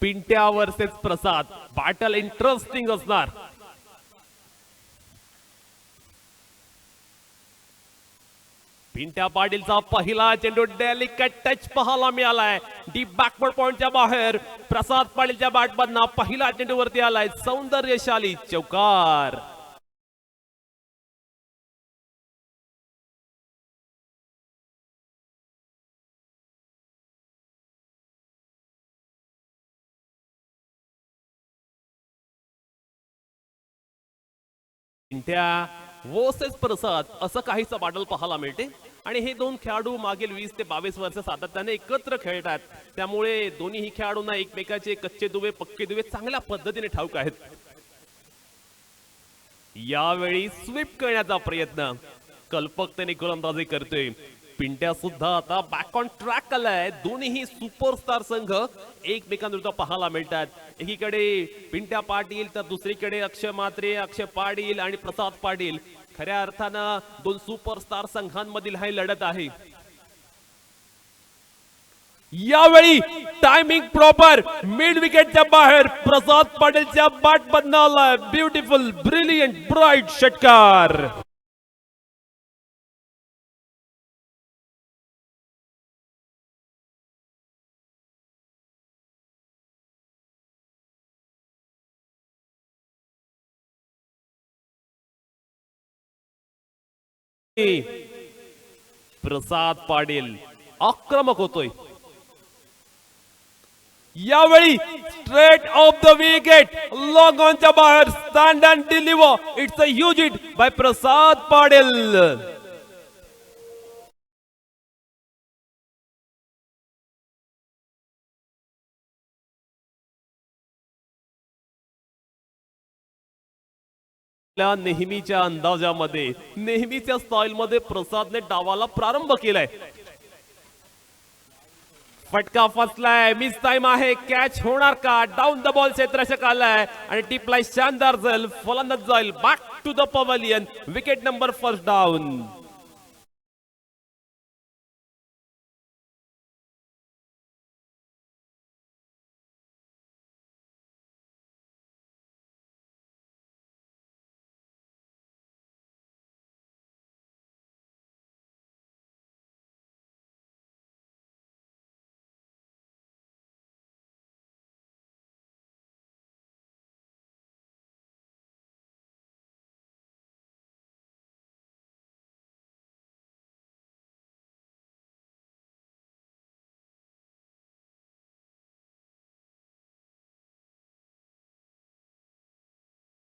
Pintya versus प्रसाद, battle interesting असणार. पिंट्या पाटीलचा पहिला चेंडू डेलिकेट टच पाहायला मिळालाय. डीप बॅकवर्ड पॉइंटच्या बाहेर प्रसाद पाटीलच्या बॅटमधनं पहिला चेंडू वरती आलाय. सौंदर्यशाली चौकार. पिंट्या वर्सेस प्रसाद असं काहीच बॅटल पाहायला मिळते आणि हे दोन खेळाडू मागील 20 ते 22 वर्ष सातत्याने एकत्र खेळतात. त्यामुळे दोन्ही खेळाडूंना एकमेकाचे कच्चे दुवे पक्के दुवे चांगल्या पद्धतीने ठाऊक आहेत. यावेळी स्वीप करण्याचा प्रयत्न कल्पकतेने गोलंदाजी करतोय. पिंट्या सुद्धा आता बॅक ऑन ट्रॅक आलाय. दोन्ही सुपरस्टार संघ एकमेकांविरुद्ध पाहायला मिळतात. एकीकडे पिंट्या पाटील तर दुसरीकडे अक्षय म्हात्रे, अक्षय पाटील आणि प्रसाद पाटील. खऱ्या अर्थानं दोन सुपरस्टार संघांमधील ही लढत आहे. यावेळी टायमिंग प्रॉपर मिड विकेटच्या बाहेर प्रसाद पाटीलच्या बॅट मधनं आलाय ब्युटिफुल ब्रिलियंट ब्राईट षटकार. प्रसाद पाटील आक्रमक होतोय. यावेळी straight of the wicket long ऑनच्या बाहेर stand and deliver. It's a huge hit by Prasad Patil. नेहमीच्या अंदाजामध्ये नेहमीच्या स्टाईल मध्ये प्रसादने डावाला प्रारंभ केलाय. फटका फसलाय. मिस टाइम आहे. कॅच होणार का? डाऊन द बॉल क्षेत्ररक्षक आलाय आणि टिपलाय शानदार झेल. फलंदाज जाईल back to the pavilion. Wicket number first down.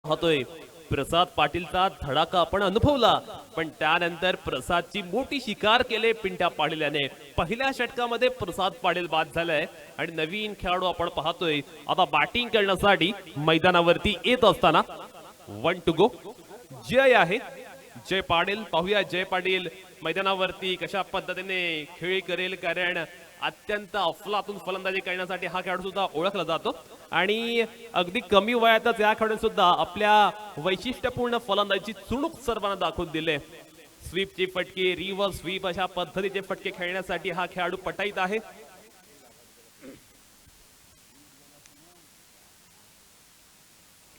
होतोय. प्रसाद पाटीलचा धडाका आपण अनुभवला पण त्यानंतर प्रसादची मोठी शिकार केले पिंट्या पाटील याने. पहिल्या षटकामध्ये प्रसाद पाटील बाद झालाय आणि नवीन खेळाडू आपण पाहतोय आता बॅटिंग करण्यासाठी मैदानावरती येत असताना. 1 टू गो. जय आहे. जय पाटील. पाहूया जय पाटील मैदानावरती कशा पद्धतीने खेळी करेल. कारण अत्यंत अफलातून फलंदाजी करण्यासाठी हा खेळाडू सुद्धा ओळखला जातो आणि अगदी कमी वयातच या खेळाडूने सुद्धा आपल्या वैशिष्ट्यपूर्ण फलंदाजीची चुणूक सर्वांना दाखवून दिले. स्वीपची फटके, रिव्हर्स स्वीप अशा पद्धतीचे फटके खेळण्यासाठी हा खेळाडू पटाईत आहे.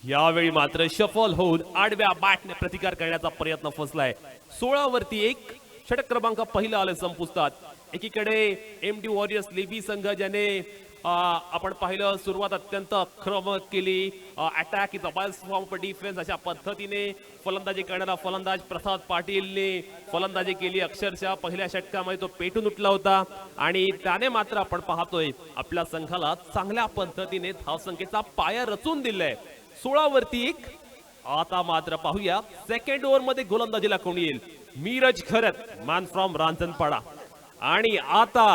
यावेळी मात्र शफल होऊन आडव्या बॅटने प्रतिकार करण्याचा प्रयत्न फसलाय. 16 वरती 1. षटक क्रमांक पहिला आले संपुष्टात. एकीकडे एमडी वॉरियर्स लिबी संघ ज्याने आपण पाहिलं सुरुवात अत्यंत आक्रमक केली. Attack is a best form of defence अशा पद्धतीने फलंदाजी करणारा फलंदाज प्रसाद पाटीलने फलंदाजी केली. अक्षरशः पहिल्या षटकामध्ये तो पेटून उठला होता आणि त्याने मात्र आपण पाहतोय आपल्या संघाला चांगल्या पद्धतीने धावसंख्येचा पाया रचून दिलाय. 16 वरती 1. आता मात्र पाहूया सेकंड ओव्हर मध्ये गोलंदाजीला कोण येईल. मीरज खरत मॅन फ्रॉम रांजणपाडा आणि आता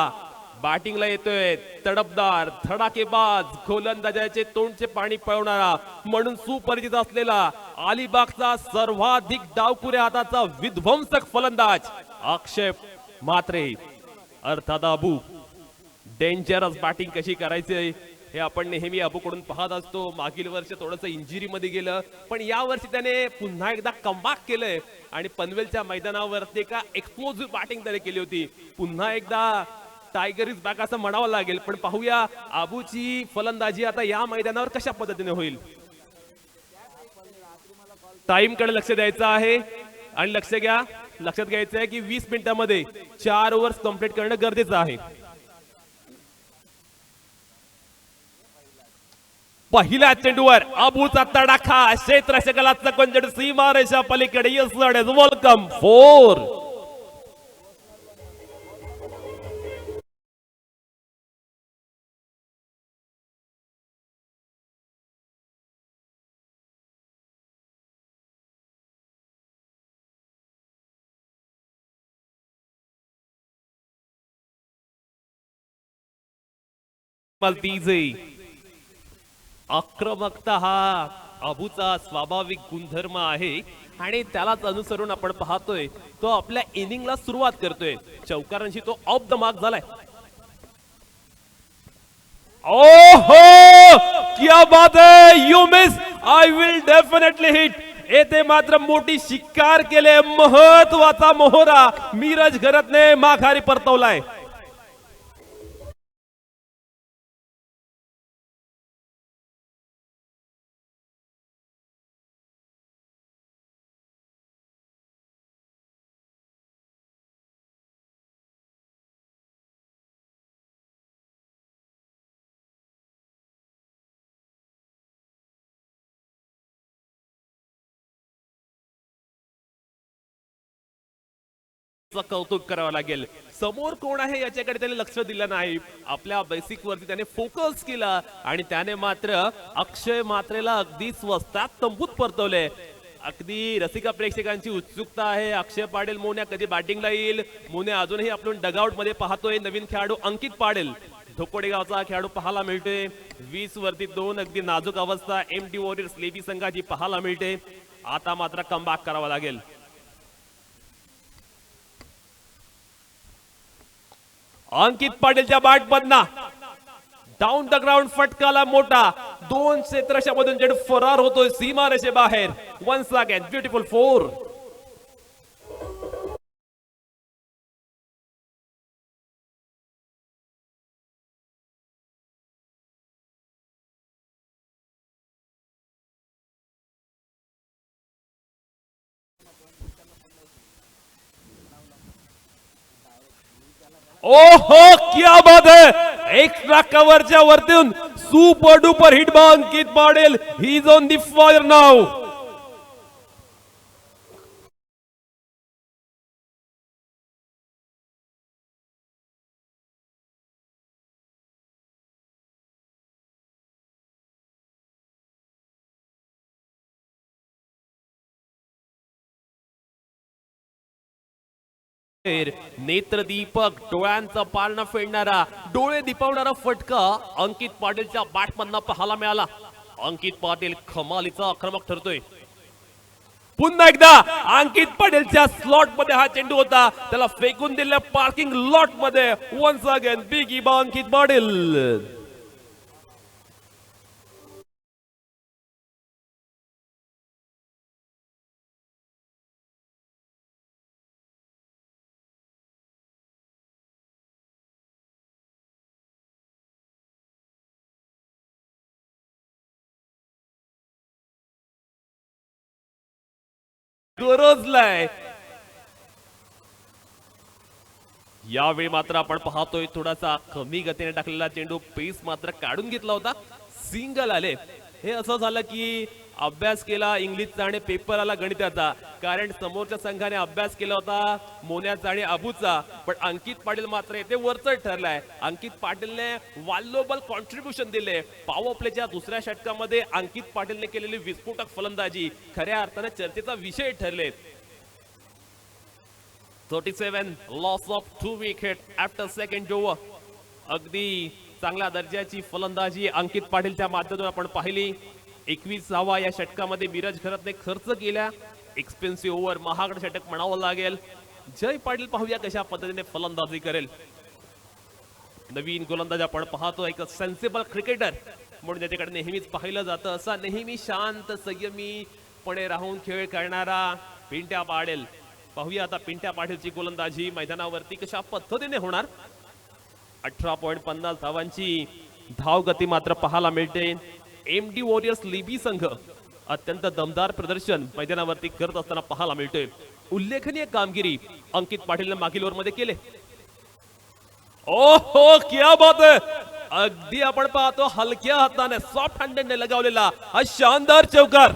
बॅटिंगला येतोय तडपदार धडाकेबाज गोलंदाजाचे तोंडचे पाणी पळवणारा म्हणून सुपरिचित असलेला अलिबागचा सर्वाधिक डावपुऱ्या हाताचा विध्वंसक फलंदाज अक्षय म्हात्रे अर्थात अबू. डेंजरस बॅटिंग कशी करायची हे आपण नेहमी अबूकडून पाहत असतो. मागील वर्ष थोडंसं इंजुरी मध्ये गेलं पण या वर्षी त्याने पुन्हा एकदा कमबॅक केलंय आणि पनवेलच्या मैदानावरती का एक्सप्लोजिव्ह बॅटिंग त्याने केली होती. पुन्हा एकदा टायगर इज बॅक असं म्हणावं लागेल. पण पाहूया आबूची फलंदाजी आता या मैदानावर कशा पद्धतीने होईल. टाइम कडे लक्ष द्यायचं आहे आणि लक्षात घ्यायचं आहे की 20 मिनिटांमध्ये 4 ओव्हर्स कंप्लीट करणं गरजेचं आहे. पहिल्या चेंडूवर आबूचा तडाखा, क्षेत्ररक्षकाला चकोंजड, सीमारेषा पलीकडे. Yes welcome 4. आक्रमकता हा अबूचा स्वाभाविक गुणधर्म आहे आणि त्यालाच अनुसरून आपण पाहतोय तो आपल्या इनिंगला सुरुवात करतोय. चौकारांशी तो ऑफ द मार्क झालाय. ओहो क्या बात है, you miss, I will definitely hit. येथे मात्र मोठी शिकार केले, महत्वाचा मोहरा मिरज घरतने माघारी परतवलाय. कौतुक करावं लागेल. समोर कोण आहे याच्याकडे त्याने लक्ष दिलं नाही. आपल्या बेसिक वरती त्याने फोकस केला आणि त्याने मात्र अक्षय मात्रेला अगदी स्वस्तात तंबूत परतवले. अगदी रसिका प्रेक्षकांची उत्सुकता आहे. अक्षय पाटील मोन्या कधी बॅटिंगला येईल. मोन्या अजूनही आपण डगआउट मध्ये पाहतोय. नवीन खेळाडू अंकित पाटील धोकोडे गावचा खेळाडू पाहायला मिळतोय. 20 वरती 2 अगदी नाजूक अवस्था एमडी वॉरियर्स लेबी संघाची पाहायला मिळते. आता मात्र कमबॅक करावा लागेल. अंकित पाटीलच्या बॅट बदना डाऊन द ग्राउंड फटकाला मोठा. 2 क्षेत्ररक्षकामधून चेंडू फरार होतोय सीमारेषे बाहेर. Once again beautiful 4. ओहो क्या बात है, एक्स्ट्रा कव्हरच्या वरतून super duper hit ball Ankit Patil. He is on the fire now. नेत्रदीपक, डोळ्यांचा पारणा फेडणारा, डोळे दिपवणारा फटका अंकित पाटीलच्या बॅटमधनं पाहायला मिळाला. अंकित पाटील कमालीचा आक्रमक ठरतोय. पुन्हा एकदा अंकित पाटीलच्या स्लॉट मध्ये हा चेंडू होता, त्याला फेकून दिल्या पार्किंग लॉट मध्ये. वन्स अगेन बिग इबा अंकित पाटील. गरजलाय. यावेळी मात्र आपण पाहतोय थोडासा कमी गतीने टाकलेला चेंडू पेस मात्र काढून घेतला होता. सिंगल आले. हे असं झालं की अभ्यास केला इंग्लिशचा आणि पेपर आला गणिताचा. कारण समोरच्या संघाने अभ्यास केला होता मोन्याचा आणि अबूचा, पण अंकित पाटील मात्र येथे वरचढ ठरलाय. अंकित पाटीलने व्हॅल्युएबल कॉन्ट्रीब्युशन दिले. पॉवर प्लेच्या दुसऱ्या षटकामध्ये अंकित पाटीलने केलेली विस्फोटक फलंदाजी खऱ्या अर्थाने चर्चेचा विषय ठरले. 37 loss of 2 wicket after second over. अगदी चांगल्या दर्जाची फलंदाजी अंकित पाटीलच्या माध्यमातून आपण पाहिली. 21व्या या षटकामध्ये मिरज घरतने खर्च केला. एक्सपेन्सिव्ह ओव्हर, महागड षटक म्हणावं लागेल. जय पाटील पाहूया कशा पद्धतीने फलंदाजी करेल. नवीन गोलंदाज आपण पाहतो, एक सेन्सिबल क्रिकेटर म्हणून त्याच्याकडे नेहमीच पाहिलं जातं. असा नेहमी शांत संयमीपणे राहून खेळ करणारा पिंट्या पाटील. पाहूया आता पिंट्या पाटीलची गोलंदाजी मैदानावरती कशा पद्धतीने होणार. 18.50 धावांची धावगती मात्र पाहायला मिळते. एमडी वॉरियर्स लिबी संघ अत्यंत दमदार प्रदर्शन मैदानावरती करत असताना पाहायला मिळतोय. उल्लेखनीय कामगिरी अंकित पाटीलने मागील ओव्हरमध्ये केले. ओहो क्या बात आहे. अगदी आपण पाहतो हलक्या हाताने सॉफ्ट हँडेडने लगावलेला हा शानदार चौकार.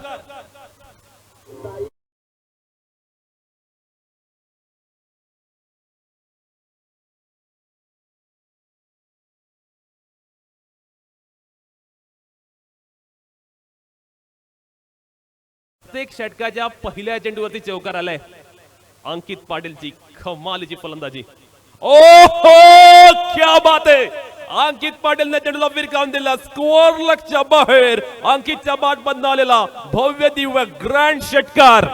प्रत्येक षटकाच्या पहिल्या चेंडूवरती चौकार आलाय. अंकित पाटीलची कमालीची फलंदाजी. ओहो क्या बात आहे. अंकित पाटीलने चेंडूला विरकावून दिला. स्कोअर लक्षच्या बाहेर अंकितच्या बाट बंद आलेला भव्य दिव्य ग्रँड षटकार.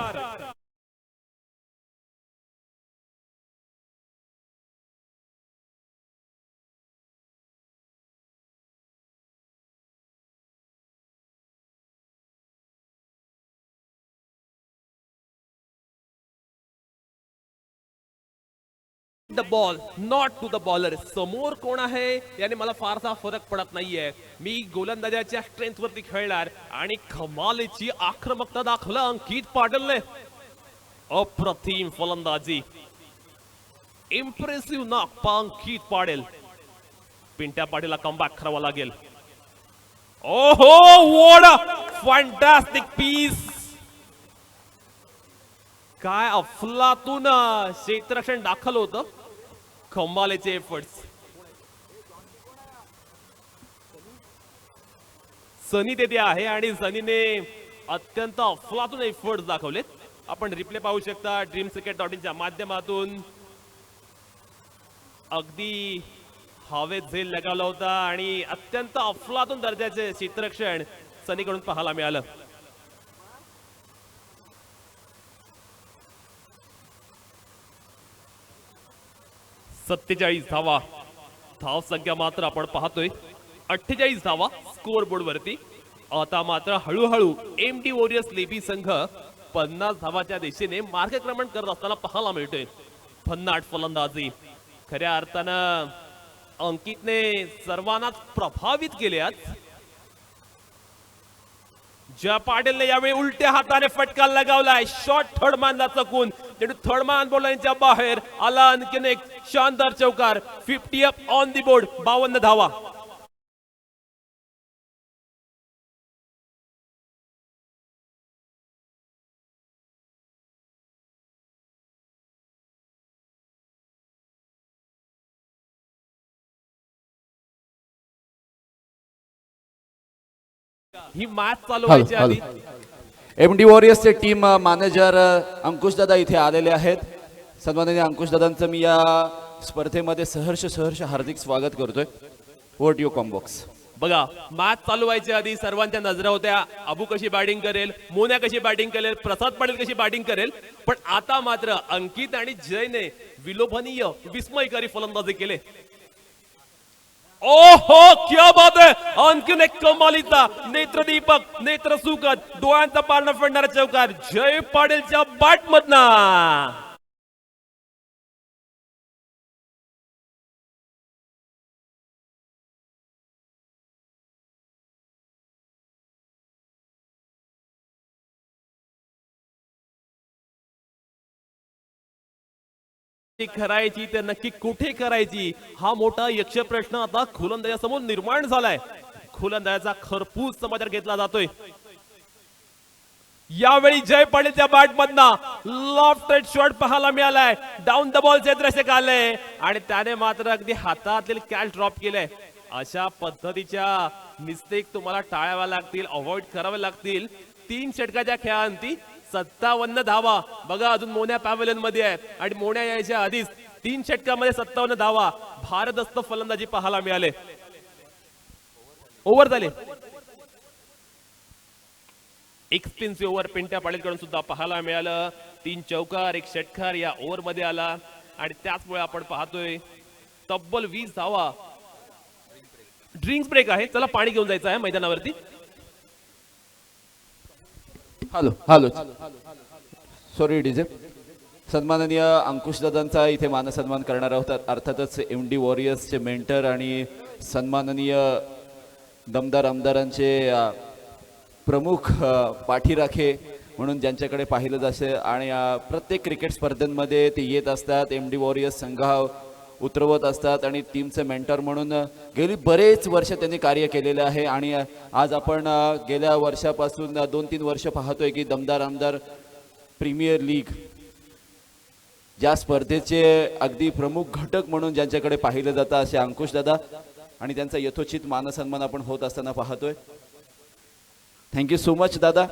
The ball not to the bowler. समोर कोण आहे याने मला फारसा फरक पडत नाहीये. मी गोलंदाजाच्या स्ट्रेंथ वरती खेळणार आणि कमालीची आक्रमकता दाखवला अंकित पाटीलने. अप्रतिम फलंदाजी. इम्प्रेसिव्ह नॉक अंकित पाटील. पिंट्या पाटीलला कमबॅक करावा लागेल. ओहो व्हाट अ फॅन्टास्टिक पीस. काय अफलातून क्षेत्ररक्षण दाखल होतं. कमालीचे एफर्ट्स. सनी तेथे आहे आणि सनीने अत्यंत अफलातून एफर्ट्स दाखवलेत. आपण रिप्ले पाहू शकता dreamscricket.in माध्यमातून. अगदी हवेत झेल लगावला होता आणि अत्यंत अफलातून दर्जाचे क्षेत्ररक्षण सनीकडून पाहायला मिळालं. सत्तेचाळीस धावा धाव संख्या मात्र आपण पाहतोय. 48 धावा स्कोअर बोर्ड वरती. आता मात्र हळूहळू एमडी वॉरियर्स लेबी संघ 50 धावाच्या दिशेने मार्गक्रमण करत असताना पाहायला मिळतोय. भन्नाट फलंदाजी. खऱ्या अर्थानं अंकितने सर्वांनाच प्रभावित केले. आज ज्या पाटीलने यावेळी उलट्या हाताने फटका लगावलाय. शॉट थर्ड मॅनला चकून चेंडू थर्ड मॅन बॉलरच्या बाहेर आला. आणखीन एक शानदार चौकार. 50 अप ऑन दी बोर्ड. 52 धावा. ही मॅच चालू व्हायच्या आधी एमडी वॉरियर्सचे टीम मॅनेजर अंकुश दादा इथे आलेले आहेत. सन्माननीय अंकुश दादांचं मी या स्पर्धेमध्ये सहर्ष हार्दिक स्वागत करतोय. Over to you combox. बघा मॅच चालू व्हायच्या आधी सर्वांच्या नजरा होत्या. अबू कशी बॅटिंग करेल, मोन्या कशी बॅटिंग करेल, प्रसाद पाटील कशी बॅटिंग करेल. पण आता मात्र अंकित आणि जयने विलोभनीय विस्मयकारी फलंदाजी केले. ओहो क्या बात आहे. आणखीन एक कमालीचा नेत्रदीपक नेत्रसुखद डोळ्यांचा पारणा फेडणारा चौकार जय पाटीलच्या बॅट मधनं. करायची तर नक्की कुठे करायची हा मोठा यक्ष प्रश्न आता गोलंदाजासमोर निर्माण झालाय. गोलंदाजाचा खरपूस समाचार घेतला जातोय. यावेळी जय पाटीलच्या बॅट मधनं लॉफ्टेड शॉट पाहायला मिळालाय. डाऊन द बॉलचे दृश्य काढले आणि त्याने मात्र अगदी हातातील कॅच ड्रॉप केलंय. अशा पद्धतीच्या मिस्टेक तुम्हाला टाळाव्या लागतील, अवॉइड कराव्या लागतील. 3 षटकाच्या खेळांती 57 धावा. बघा अजून मोन्या पॅव्हलियन मध्ये आहे आणि मोन्या यायच्या आधीच 3 षटकामध्ये 57 धावा. भारदस्त फलंदाजी पाहायला मिळाले. ओव्हर झाले. एक्सपेन्सिव्ह ओव्हर पिंट्या पाटीलकडून सुद्धा पाहायला मिळालं. 3 चौकार 1 षटकार या ओव्हर मध्ये आला आणि त्याचमुळे आपण पाहतोय तब्बल 20 धावा. ड्रिंक्स ब्रेक आहे. चला पाणी घेऊन जायचं आहे मैदानावरती. Hello hello sorry DJ. सन्माननीय अंकुशदादांचा इथे मानसन्मान करणार आहोत. अर्थातच MD वॉरियर्सचे मेंटर आणि सन्माननीय दमदार आमदारांचे प्रमुख पाठीराखे म्हणून ज्यांच्याकडे पाहिलं जाते आणि प्रत्येक क्रिकेट स्पर्धेमध्ये ते येत असतात. MD वॉरियर्स संघ उतरवत असतात आणि टीमचे मेंटर म्हणून गेली बरेच वर्ष त्यांनी कार्य केलेले आहे. आणि आज आपण गेल्या वर्षापासून 2-3 वर्ष पाहतोय की दमदार आमदार प्रीमियर लीग ज्या स्पर्धेचे अगदी प्रमुख घटक म्हणून ज्यांच्याकडे पाहिलं जातं असे अंकुश दादा आणि त्यांचा यथोचित मानसन्मान आपण होत असताना पाहतोय. थँक्यू सो मच दादा.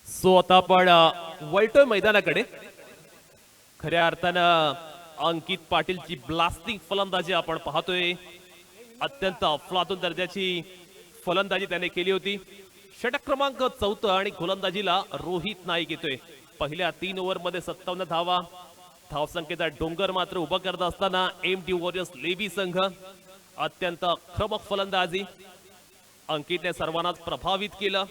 सो आता आपण वळतोय मैदानाकडे. खऱ्या अर्थानं अंकित पाटीलची ब्लास्टिंग फलंदाजी आपण पाहतोय. अत्यंत अफलातून दर्जाची फलंदाजी त्याने केली होती. षटक क्रमांक 4 आणि गोलंदाजीला रोहित नाईक येतोय. पहिल्या 3 ओव्हरमध्ये 57 धावा. धावसंख्येचा डोंगर मात्र उभा करत असताना MD वॉरियर्स लेबी संघ अत्यंत आक्रमक फलंदाजी. अंकितने सर्वांनाच प्रभावित केलं.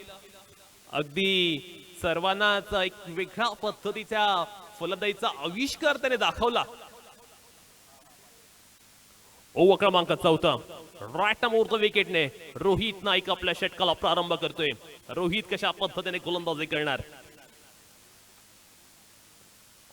अगदी सर्वांनाच एक वेगळ्या पद्धतीच्या फलंदाजीचा आविष्कार त्याने दाखवला. ओव्हर क्रमांक 4 राईट मुहूर्त विकेटने रोहित नाईक आपल्या षटकाला प्रारंभ करतोय. रोहित कशा पद्धतीने गोलंदाजी करणार.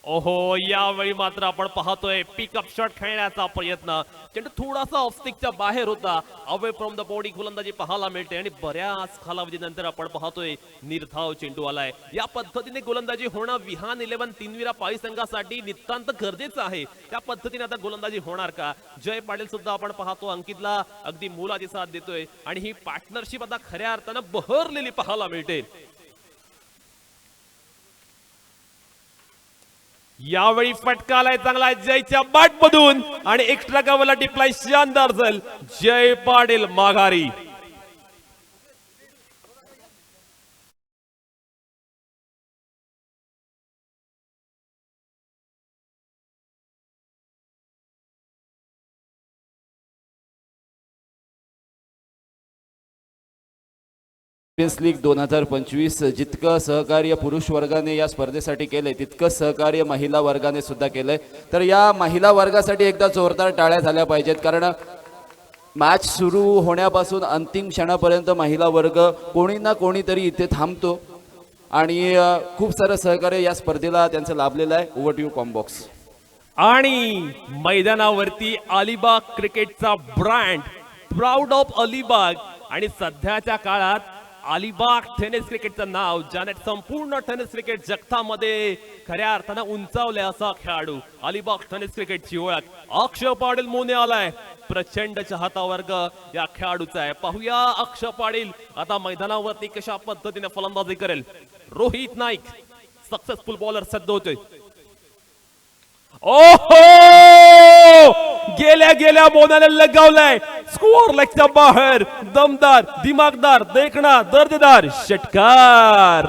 ओहो, यावेळी मात्र आपण पाहतोय पिकअप शॉट खेळण्याचा प्रयत्न. चेंडू थोडासा ऑफस्टिकच्या बाहेर होता. अवे फ्रॉम द बॉडी गोलंदाजी पाहायला मिळते आणि बऱ्याच कालावधीनंतर आपण पाहतोय निर्धाव चेंडू आलाय. या पद्धतीने गोलंदाजी होणं विहान 11 तीनविरा पाळी संघासाठी नितांत गरजेचं आहे. त्या पद्धतीने आता गोलंदाजी होणार का. जय पाटील सुद्धा आपण पाहतो अंकितला अगदी मोलाची साथ देतोय आणि ही पार्टनरशिप आता खऱ्या अर्थानं बहरलेली पाहायला मिळते. यावेळी फटका आलाय चांगला जयच्या बॅट मधून आणि एक्स्ट्रा कव्हरला टिपलाय शानदार झल. जय पाटील माघारी. चॅम्पियन्स लीग 2025 जितकं सहकार्य पुरुष वर्गाने या स्पर्धेसाठी केलंय तितकं सहकार्य महिला वर्गाने सुद्धा केलंय. तर या महिला वर्गासाठी एकदा जोरदार टाळ्या झाल्या पाहिजेत. कारण मॅच सुरू होण्यापासून अंतिम क्षणापर्यंत महिला वर्ग कोणी ना कोणीतरी इथे थांबतो आणि खूप सारं सहकार्य या स्पर्धेला त्यांचं लाभलेलं आहे. Over to you combox. आणि मैदानावरती अलिबाग क्रिकेटचा ब्रँड प्राऊड ऑफ अलिबाग आणि सध्याच्या काळात अलिबाग टेनिस क्रिकेटचं नाव ज्याने संपूर्ण टेनिस क्रिकेट जगतामध्ये खऱ्या अर्थानं उंचावले असा खेळाडू अलिबाग टेनिस क्रिकेटची ओळख अक्षय पाटील मोने आलाय. प्रचंड चाहता वर्ग या खेळाडूचा आहे. पाहूया अक्षय पाटील आता मैदानावरती कशा पद्धतीने फलंदाजी करेल. रोहित नाईक सक्सेसफुल बॉलर सज्ज होतोय. ओहो, गेल्या गेल्या मोनाने लगावलाय. स्कोअर लेगच्या बाहेर दमदार दिमागदार देखणा दर्जेदार षटकार.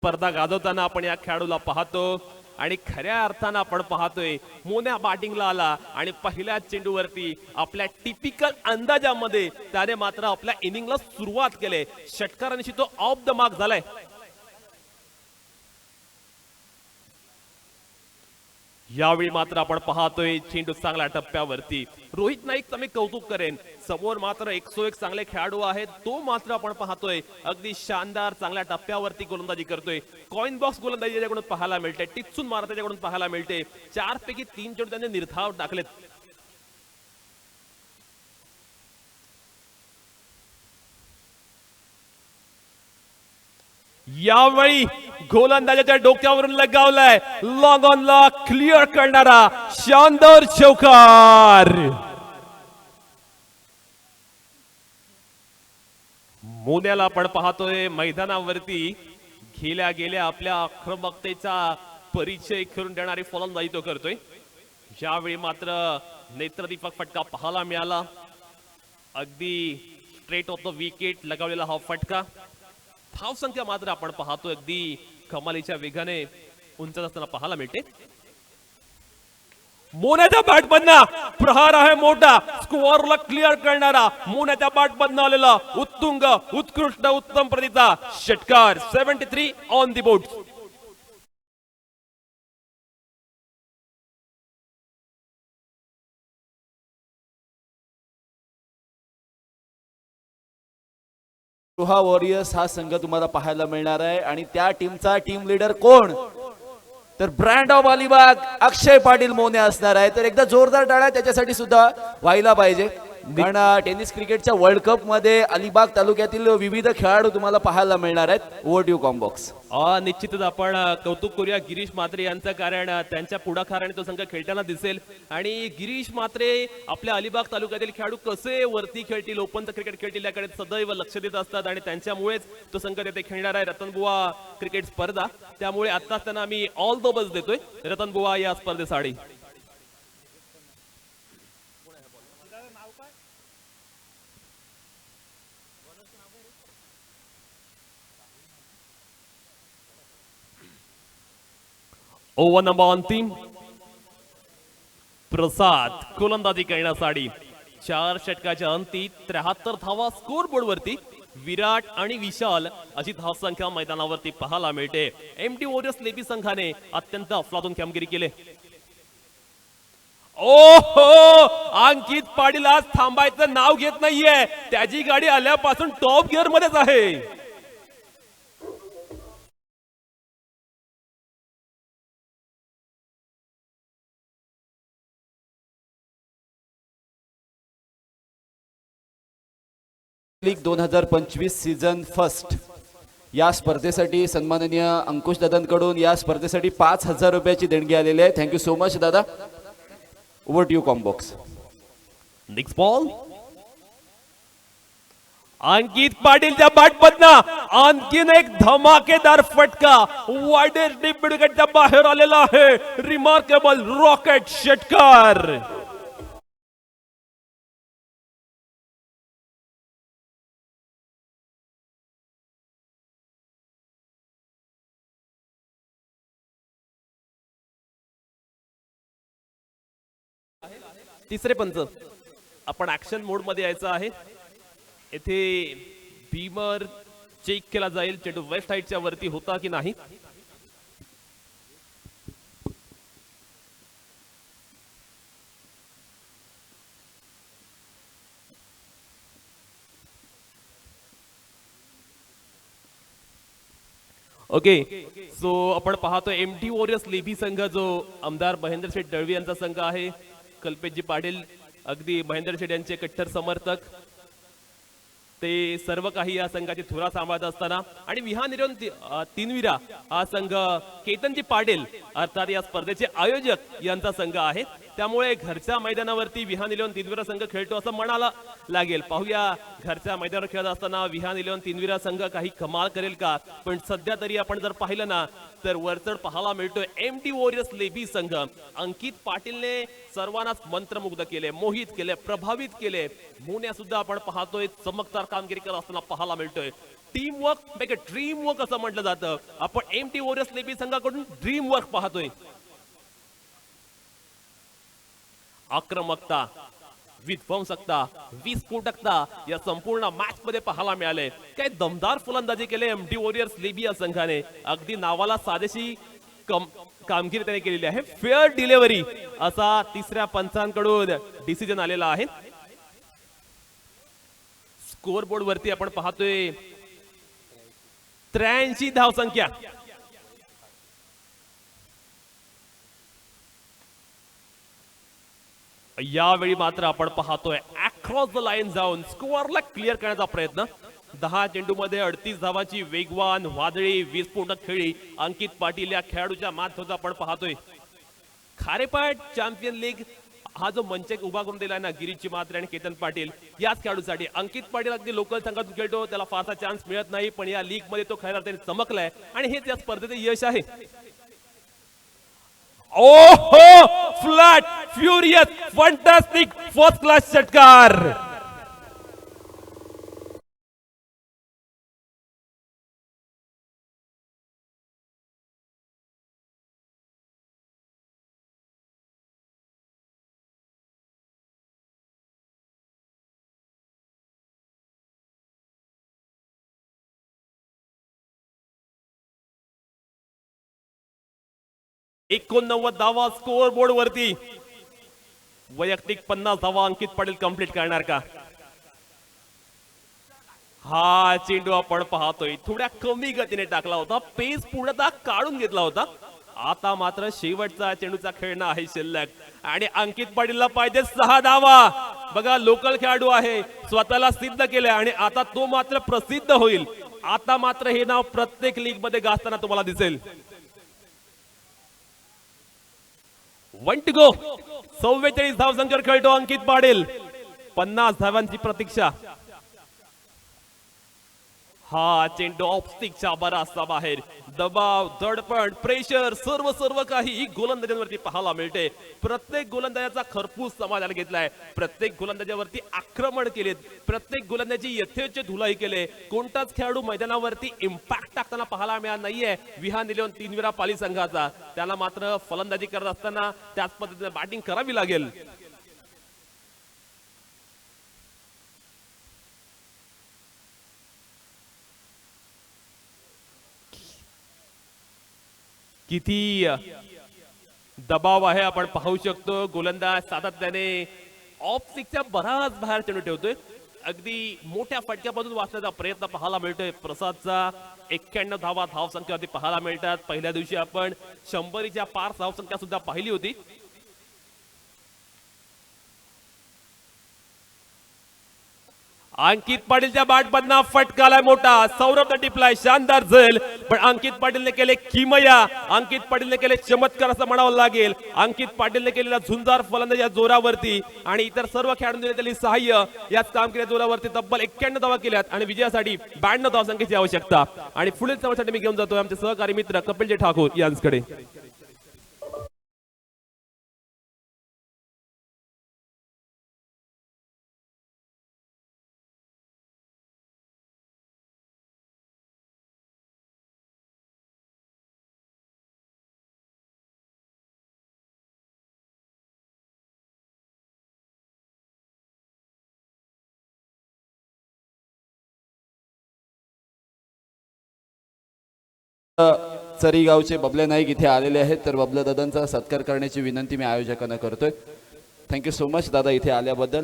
स्पर्धा गाजवताना आपण या खेळाडूला पाहतो आणि खऱ्या अर्थानं आपण पाहतोय मोन्या बॅटिंगला आला आणि पहिल्या चेंडूवरती आपल्या टिपिकल अंदाजामध्ये त्याने मात्र आपल्या इनिंगला सुरुवात केली. षटकारांशी तो ऑफ द मार्क झालाय. यावेळी मात्र आपण पाहतोय चेंडू चांगल्या टप्प्यावरती. रोहित नाईकचं मी कौतुक करेन. समोर मात्र 101 चांगले खेळाडू आहेत. तो मात्र आपण पाहतोय अगदी शानदार चांगल्या टप्प्यावरती गोलंदाजी करतोय. कॉइन बॉक्स गोलंदाजी त्याच्याकडून पाहायला मिळते. टिचून मार त्याच्याकडून पाहायला मिळते. 4 पैकी 3 चेंडू त्याने निर्धाव टाकलेत. यावेळी गोलंदाजाच्या डोक्यावरून लगावलाय. लॉंग ऑन ला क्लिअर करणारा शानदार चौकार. मोन्याला आपण पाहतोय मैदानावरती गेल्या गेल्या आपल्या आक्रमकतेचा परिचय करून देणारी फलंदाजी तो करतोय. यावेळी मात्र नेत्रदीपक फटका पाहायला मिळाला. अगदी स्ट्रेट ऑफ द विकेट लगावलेला हा फटका. धावसंख्या मात्र आपण पाहतो अगदी कमालीच्या वेगाने उंच असताना पाहायला मिळते. मोन्याच्या बॅट मधनं प्रहार आहे मोठा, स्कोअरला क्लिअर करणारा मोन्याच्या बॅट मधनं आलेला उत्तुंग उत्कृष्ट उत्तम प्रतीचा षटकार. 73 on the board. Roha warriors हा संघ तुम्हाला पाहायला मिळणार आहे आणि त्या टीमचा टीम लीडर कोण, तर ब्रँड ऑफ अलिबाग अक्षय पाटील मोने असणार आहे. तर एकदा जोरदार टाळ्या त्याच्यासाठी सुद्धा व्हायला पाहिजे, कारण टेनिस क्रिकेटच्या वर्ल्ड कप मध्ये अलिबाग तालुक्यातील विविध खेळाडू तुम्हाला पाहायला मिळणार आहेत. Over to you combox. निश्चितच आपण कौतुक करूया गिरीश म्हात्रे यांचं, कारण त्यांच्या पुढाकाराने तो संघ खेळताना दिसेल. आणि गिरीश म्हात्रे आपल्या अलिबाग तालुक्यातील खेळाडू कसे वरती खेळतील, ओपनचं क्रिकेट खेळतील याकडे सदैव लक्ष देत असतात आणि त्यांच्यामुळेच तो संघ तिथे खेळणार आहे रतनबुवा क्रिकेट स्पर्धा. त्यामुळे आत्ताच त्यांना आम्ही ऑल द बेस्ट देतोय रतनबुवा या स्पर्धेसाठी. ओव्हर नंबर अंतिम. प्रसाद गोलंदाजी करण्यासाठी 4 षटकाच्या अंती 73 धावा स्कोर बोर्ड वरती. विराट आणि विशाल अशी धावसंख्या मैदानावरती पाहायला मिळते. एमटी वॉरियर्स लेबी संघाने अत्यंत अफलातून कामगिरी केली. ओहो, अंकित पाटील आज थांबायचं नाव घेत नाहीये. त्याची गाडी आल्यापासून टॉप गिअर मध्येच आहे. लीग 2025 सीझन फर्स्ट या स्पर्धेसाठी सन्माननीय अंकुश दादांकडून या स्पर्धेसाठी 5,000 रुपयाची देणगी आलेली आहे. थँक्यू सो मच दादा. Over to you combox. Next ball. Ankit पाटीलच्या बॅटमधनं आणखीन एक धमाकेदार फटका वाईड डीप विकेटच्या बाहेर आलेला आहे. रिमार्केबल रॉकेट षटकार. तिसरे पंच आपण ऍक्शन मोड मध्ये यायचं आहे. येथे बीमर चेक केला जाईल चेंडू वेस्ट साइडच्या वरती होता की नाही. ओके, सो आपण पाहतो एमटी वॉरियर्स लेबी संघ जो आमदार महेंद्र शेठ दळवी यांचा संघ आहे. कल्पेशजी पाटील अगदी महेंद्र शेठ यांचे कट्टर समर्थक, ते सर्व काही या संघाची धुरा सांभाळत असताना आणि विहान तीनविरा हा संघ केतनजी पाटील अर्थात या स्पर्धेचे आयोजक यांचा संघ आहे. त्यामुळे घरच्या मैदानावरती विहान 11 तीनविरा संघ खेळतो असं म्हणायला लागेल. पाहूया घरच्या मैदानावर खेळत असताना विहान 11 तीनविरा संघ काही कमाल करेल का. पण सध्या तरी आपण जर पाहिलं ना तर वरचढ पाहायला मिळतोय एमटी वॉरियर्स लेबी संघ. अंकित पाटीलने सर्वांनाच मंत्रमुग्ध केले, मोहित केले, प्रभावित केले. मोन्या सुद्धा आपण पाहतोय चमकदार कामगिरी करत असताना पाहायला मिळतोय. Team work make a dream work असं म्हटलं जातं. आपण एमटी वॉरियर्स लेबी संघाकडून ड्रीम वर्क पाहतोय. आक्रमकता, विध्वंसकता, विस्फोटकता या संपूर्ण मॅच मध्ये पाहायला मिळाले. काय दमदार फलंदाजी केले एमटी वॉरियर्स लेबी या संघाने. अगदी नावाला साजेशी कामगिरी त्याने केलेली आहे. फेअर डिलिव्हरी असा तिसऱ्या पंचांकडून डिसिजन आलेला आहे. स्कोर बोर्ड वरती आपण पाहतोय 83 धावसंख्या. यावेळी मात्र आपण पाहतोय अक्रॉस द लाईन जाऊन स्कोअरला क्लिअर करण्याचा प्रयत्न. 10 चेंडूमध्ये 38 धावांची वेगवान वादळी विस्फोटक खेळी अंकित पाटील या खेळाडूच्या माध्यमातून आपण पाहतोय. खारेपाट चॅम्पियन लीग हा जो मंच उभा करून दिलाय ना गिरीश म्हात्रे आणि केतन पाटील याच खेळाडूसाठी. अंकित पाटील अगदी लोकल संघातून खेळतो, त्याला फारसा चान्स मिळत नाही, पण या लीग मध्ये तो खऱ्या अर्थाने चमकलाय आणि हेच या स्पर्धेचे यश आहे. ओहो, flat furious fantastic first class षटकार. एकोणनव्वद धावा स्कोअर बोर्ड वरती. वैयक्तिक 50 धावा अंकित पाटील कंप्लीट करणार का? हा चेंडू आपण पाहतोय थोड्या कमी गतीने टाकला होता, पेस पूर्णतः काढून घेतला होता. आता मात्र शेवटचा चेंडूचा खेळणं आहे शिल्लक आणि अंकित पाटीलला पाहिजे 6 धावा. बघा, लोकल खेळाडू आहे, स्वतःला सिद्ध केले आणि आता तो मात्र प्रसिद्ध होईल. आता मात्र हे नाव प्रत्येक लीग मध्ये गाजताना तुम्हाला दिसेल. 1 to go. 44 धावसंख्येवर खेळतो अंकित पाटील. 50 धावांची प्रतीक्षा. हा चेंडू ऑफस्टिकच्या बराचसा बाहेर. दबाव, दडपण, प्रेशर सर्व काही गोलंदाजांवरती पाहायला मिळते. प्रत्येक गोलंदाजाचा खरपूस समाधान घेतलाय. प्रत्येक गोलंदाजावरती आक्रमण केलेत. प्रत्येक गोलंदाजी यथेच्छ धुलाई केले. कोणताच खेळाडू मैदानावरती इम्पॅक्ट टाकताना पाहायला मिळाला नाहीये. विहान इलेव्हन तीनविरा पाली संघाचा. त्याला मात्र फलंदाजी करत असताना त्याच पद्धतीने बॅटिंग करावी लागेल. किती दबाव आहे आपण पाहू शकतो. गोलंदाज सातत्याने ऑफ स्टिकच्या बराच बाहेर चेंडू ठेवतोय. अगदी मोठ्या फटक्यापासून वाचण्याचा प्रयत्न पाहायला मिळतोय. प्रसादचा 91 धावा धावसंख्यावरती पाहायला मिळतात. पहिल्या दिवशी आपण 100च्या पार धावसंख्या सुद्धा पाहिली होती. अंकित पाटीलच्या बॅटमधनं फटकाला मोठा. सौरभने टिपलाय शानदार झेल, पण अंकित पाटीलने केले किमया. अंकित पाटीलने केले चमत्कार असं म्हणावं लागेल. अंकित पाटीलने केलेला झुंजार फलंदाजी जोरावरती आणि इतर सर्व खेळाडूंनी दिलेली सहाय्य याच कामगिरी जोरावरती तब्बल 91 धावा केल्यात आणि विजयासाठी 92 धावसंख्येची आवश्यकता. आणि पुढील सामन्यासाठी मी घेऊन जातोय आमचे सहकारी मित्र कपिलजी ठाकूर यांच्याकडे. चरी गावचे बबले नाईक इथे आलेले आहेत, तर बबले दादांचा सत्कार करण्याची विनंती मी आयोजकांना करतोय. थँक्यू सो मच दादा इथे आल्याबद्दल.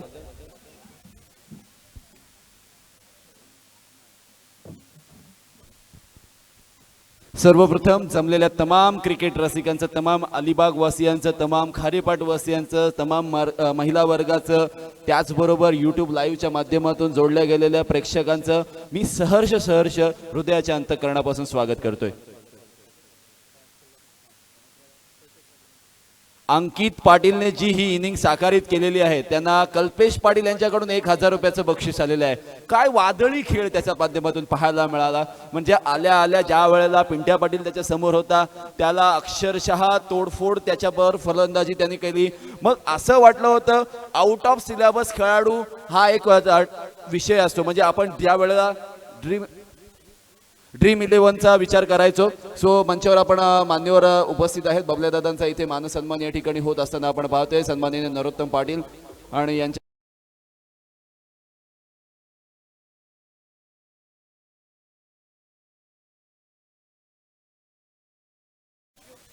सर्वप्रथम जमलेल्या तमाम क्रिकेट रसिकांचं, तमाम अलिबाग वासियांचं, तमाम खारेपाट वासियांचं, तमाम महिला वर्गाचं, त्याचबरोबर यूट्यूब लाईव्हच्या माध्यमातून जोडल्या गेलेल्या प्रेक्षकांचं मी सहर्ष हृदयाच्या अंतःकरणापासून स्वागत करतोय. अंकित पाटीलने जी ही इनिंग साकारित केलेली आहे त्यांना कल्पेश पाटील यांच्याकडून 1000 रुपयाचं बक्षीस आलेलं आहे. काय वादळी खेळ त्याच्या माध्यमातून पाहायला मिळाला. म्हणजे आल्या ज्या वेळेला पिंट्या पाटील त्याच्या समोर होता त्याला अक्षरशः तोडफोड त्याच्यावर फलंदाजी त्यांनी केली. मग असं वाटलं होतं आउट ऑफ सिलेबस खेळाडू हा एक विषय असतो. म्हणजे आपण ज्या वेळेला ड्रीम 11चा विचार करायचो. सो मंचावर आपण मान्यवर उपस्थित आहेत. बबल्या दादांचा इथे मानसन्मान या ठिकाणी होत असताना आपण पाहतोय. सन्माननीय नरोत्तम पाटील आणि यांच्या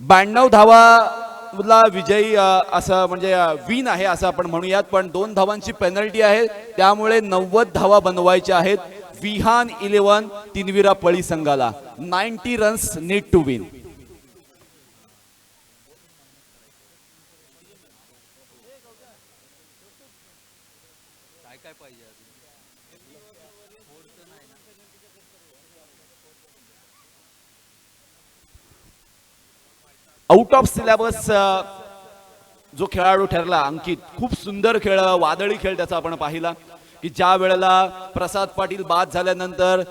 92 धावाला विजयी असं म्हणजे विन आहे असं आपण म्हणूयात. पण 2 धावांची पेनल्टी आहे, त्यामुळे 90 धावा बनवायच्या आहेत विहान 11 तीनविरा पळी संघाला. 90 runs need to win. Out of syllabus जो खेळाडू ठरला अंकित, खूप सुंदर खेळ, वादळी खेळ त्याचा आपण पाहिला की ज्या वेळेला प्रसाद पाटील बाद झाल्यानंतर,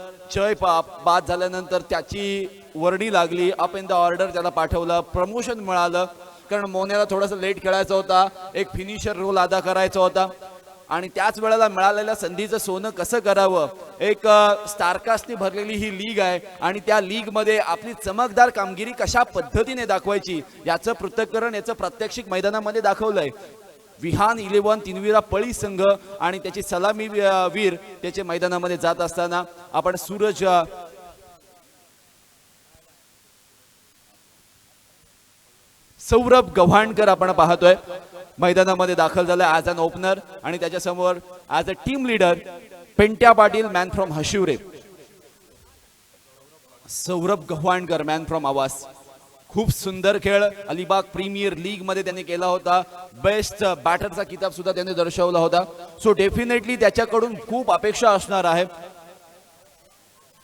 बाद झाल्यानंतर त्याची वर्णी लागली, अप इन द ऑर्डर त्याला पाठवलं, प्रमोशन मिळालं. कारण मोन्याला थोडासा लेट खेळायचा होता, एक फिनिशर रोल अदा करायचा होता आणि त्याच वेळेला मिळालेल्या संधीचं सोनं कसं करावं. एक स्टारकास्टने भरलेली ही लीग आहे आणि त्या लीग मध्ये आपली चमकदार कामगिरी कशा पद्धतीने दाखवायची याचं पृथक्करण, याचं प्रात्यक्षिक मैदानामध्ये दाखवलंय. विहान 11 तीनवीरा पळी संघ आणि त्याची सलामी वीर त्याचे मैदानामध्ये जात असताना आपण सूरज सौरभ गव्हाणकर आपण पाहतोय मैदानामध्ये दाखल झालाय ॲज अन ओपनर आणि त्याच्यासमोर as a team leader Pentya Patil man from Hashivare. Saurabh Gavhankar man from Awas. खूप सुंदर खेळ अलिबाग प्रीमियर लीग मध्ये त्यांनी केला होता. बेस्ट बॅटरचा किताब सुद्धा त्यांनी दर्शवला होता. सो डेफिनेटली त्याच्याकडून खूप अपेक्षा असणार आहे.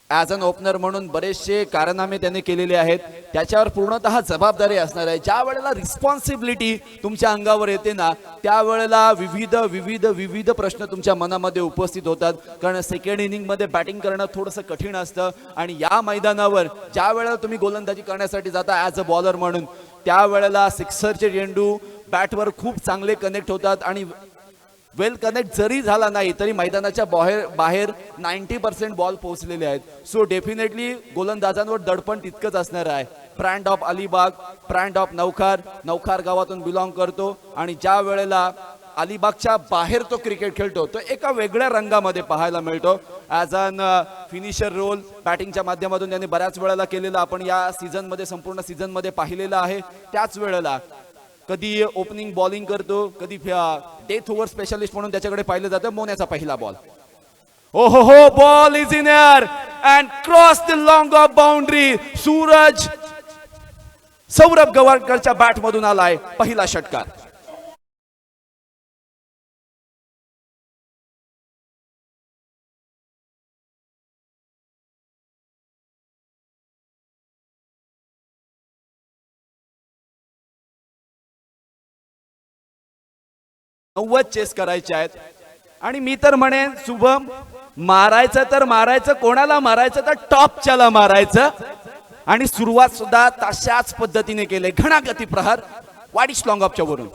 ॲज अन ओपनर म्हणून बरेचसे कारनामे त्याने केलेले आहेत, त्याच्यावर पूर्णतः जबाबदारी असणार आहे. ज्या वेळेला रिस्पॉन्सिबिलिटी तुमच्या अंगावर येते ना त्यावेळेला विविध विविध विविध प्रश्न तुमच्या मनामध्ये उपस्थित होतात. कारण सेकंड इनिंगमध्ये बॅटिंग करणं थोडंसं कठीण असतं आणि या मैदानावर ज्या वेळेला तुम्ही गोलंदाजी करण्यासाठी जाता ॲज अ बॉलर म्हणून त्यावेळेला सिक्सरचे चेंडू बॅटवर खूप चांगले कनेक्ट होतात आणि वेल कनेक्ट जरी झाला नाही तरी मैदानाच्या बाहेर 90% बॉल पोहोचलेले आहेत. सो डेफिनेटली गोलंदाजांवर दडपण तितकंच असणार आहे. Brand of Alibag, brand of Naukhar गावातून बिलॉंग करतो आणि ज्या वेळेला अलिबागच्या बाहेर तो क्रिकेट खेळतो तो एका वेगळ्या रंगामध्ये पाहायला मिळतो. ॲज अन फिनिशर रोल बॅटिंगच्या माध्यमातून त्यांनी बऱ्याच वेळेला केलेला आपण या सीझनमध्ये संपूर्ण सीझनमध्ये पाहिलेला आहे. त्याच वेळेला कधी ओपनिंग बॉलिंग करतो, कधी डेथ ओव्हर स्पेशलिस्ट म्हणून त्याच्याकडे पाहिलं जातं. मोन्याचा पहिला बॉल, ओ हो ball is in air and cross the long off boundary. Suraj Saurabh गव्हाणकरच्या बॅट मधून आलाय पहिला षटकार. चेस करायचे आहेत आणि मी तर म्हणेन शुभम मारायचं तर मारायचं, कोणाला मारायचं तर टॉपच्याला मारायचं आणि सुरुवात सुद्धा तशाच पद्धतीने केले. घणागती प्रहार वाडीश लॉंग ऑफच्या वरून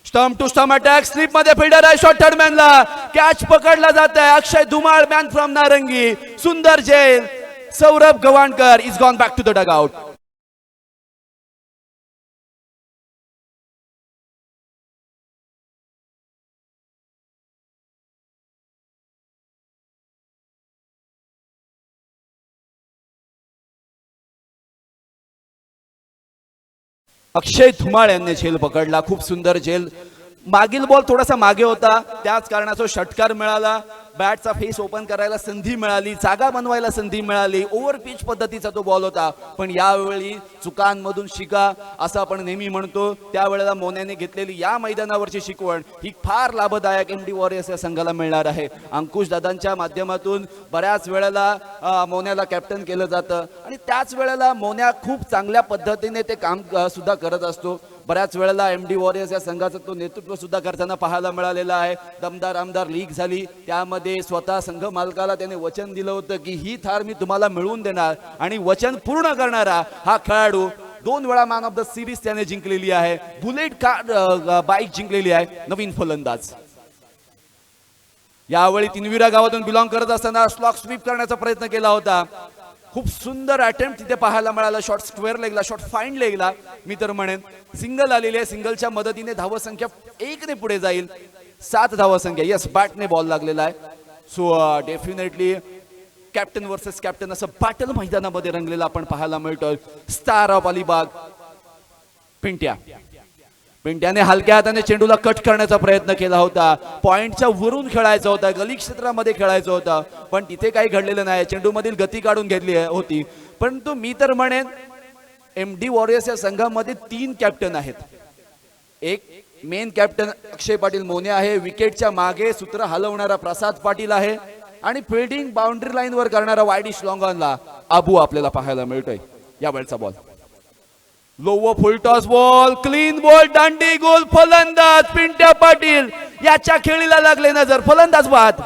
stump to stump attack. Slip मध्ये फिल्डर आहे, शॉर्ट थर्डमॅनला कॅच पकडला जात आहे. अक्षय धुमाळ मॅन फ्रॉम नारंगी. सुंदर झेल. Saurabh Gavhankar is gone back to the dug out. Akshay Dhumal यांनी झेल पकडला. खूप सुंदर झेल. मागील बॉल थोडासा मागे होता त्याच कारणाचा षटकार मिळाला. बॅटचा फेस ओपन करायला संधी मिळाली, जागा बनवायला संधी मिळाली. ओव्हर पिच पद्धतीचा तो बॉल होता पण यावेळी चुकांमधून शिका असं आपण नेहमी म्हणतो. त्यावेळेला मोन्याने घेतलेली या मैदानावरची शिकवण ही फार लाभदायक एमडी वॉरियर्स या संघाला मिळणार आहे. अंकुश दादांच्या माध्यमातून बऱ्याच वेळेला मोन्याला कॅप्टन केलं जातं आणि त्याच वेळेला मोन्या खूप चांगल्या पद्धतीने ते काम सुद्धा करत असतो. बऱ्याच वेळेला एमडी वॉरियर्स या संघाचं तो नेतृत्व सुद्धा करताना पाहायला मिळालेलं आहे. दमदार आमदार लीग झाली त्यामध्ये स्वतः संघ मालकाला त्याने वचन दिलं होतं की ही थार मी तुम्हाला मिळवून देणार आणि वचन पूर्ण करणारा हा खेळाडू 2 वेळा मॅन ऑफ द सिरीज त्याने जिंकलेली आहे. बुलेट बाईक जिंकलेली आहे. नवीन फलंदाज यावेळी तीनवीरा गावातून बिलॉंग करत असताना स्लॉक स्वीप करण्याचा प्रयत्न केला होता. खूप सुंदर अटेम्प्ट तिथे पाहायला मिळाला. शॉर्ट स्क्वेअर लेगला, शॉर्ट फाईन लेगला. मी तर म्हणेन सिंगल आलेली आहे. सिंगलच्या मदतीने धावसंख्या 1 ने पुढे जाईल. 7 धावसंख्या. यस, बॅटने बॉल लागलेला आहे. So definitely captain versus captain असं बॅटल मैदानामध्ये रंगलेलं आपण पाहायला मिळतोय. स्टार ऑफ अलिबाग पिंट्याने हलक्या हाताने चेंडूला कट करण्याचा प्रयत्न केला होता. पॉइंटच्या वरून खेळायचा होता, गली क्षेत्रामध्ये खेळायचं होतं पण तिथे काही घडलेलं नाही. चेंडू मधील गती काढून घेतली होती. परंतु मी तर म्हणेन एमडी वॉरियर्स या संघामध्ये 3 कॅप्टन आहेत. एक मेन कॅप्टन अक्षय पाटील मोने आहे, विकेटच्या मागे सूत्र हलवणारा प्रसाद पाटील आहे आणि फिल्डिंग बाउंड्री लाईन वर करणारा वायडिश लॉंगॉनला अबू आपल्याला पाहायला मिळतोय. या वेळचा ball lower full toss ball, clean ball, दांडी गोल. फलंदाज पिंट्या पाटील याच्या खेळीला लागले नजर. फलंदाज बाद.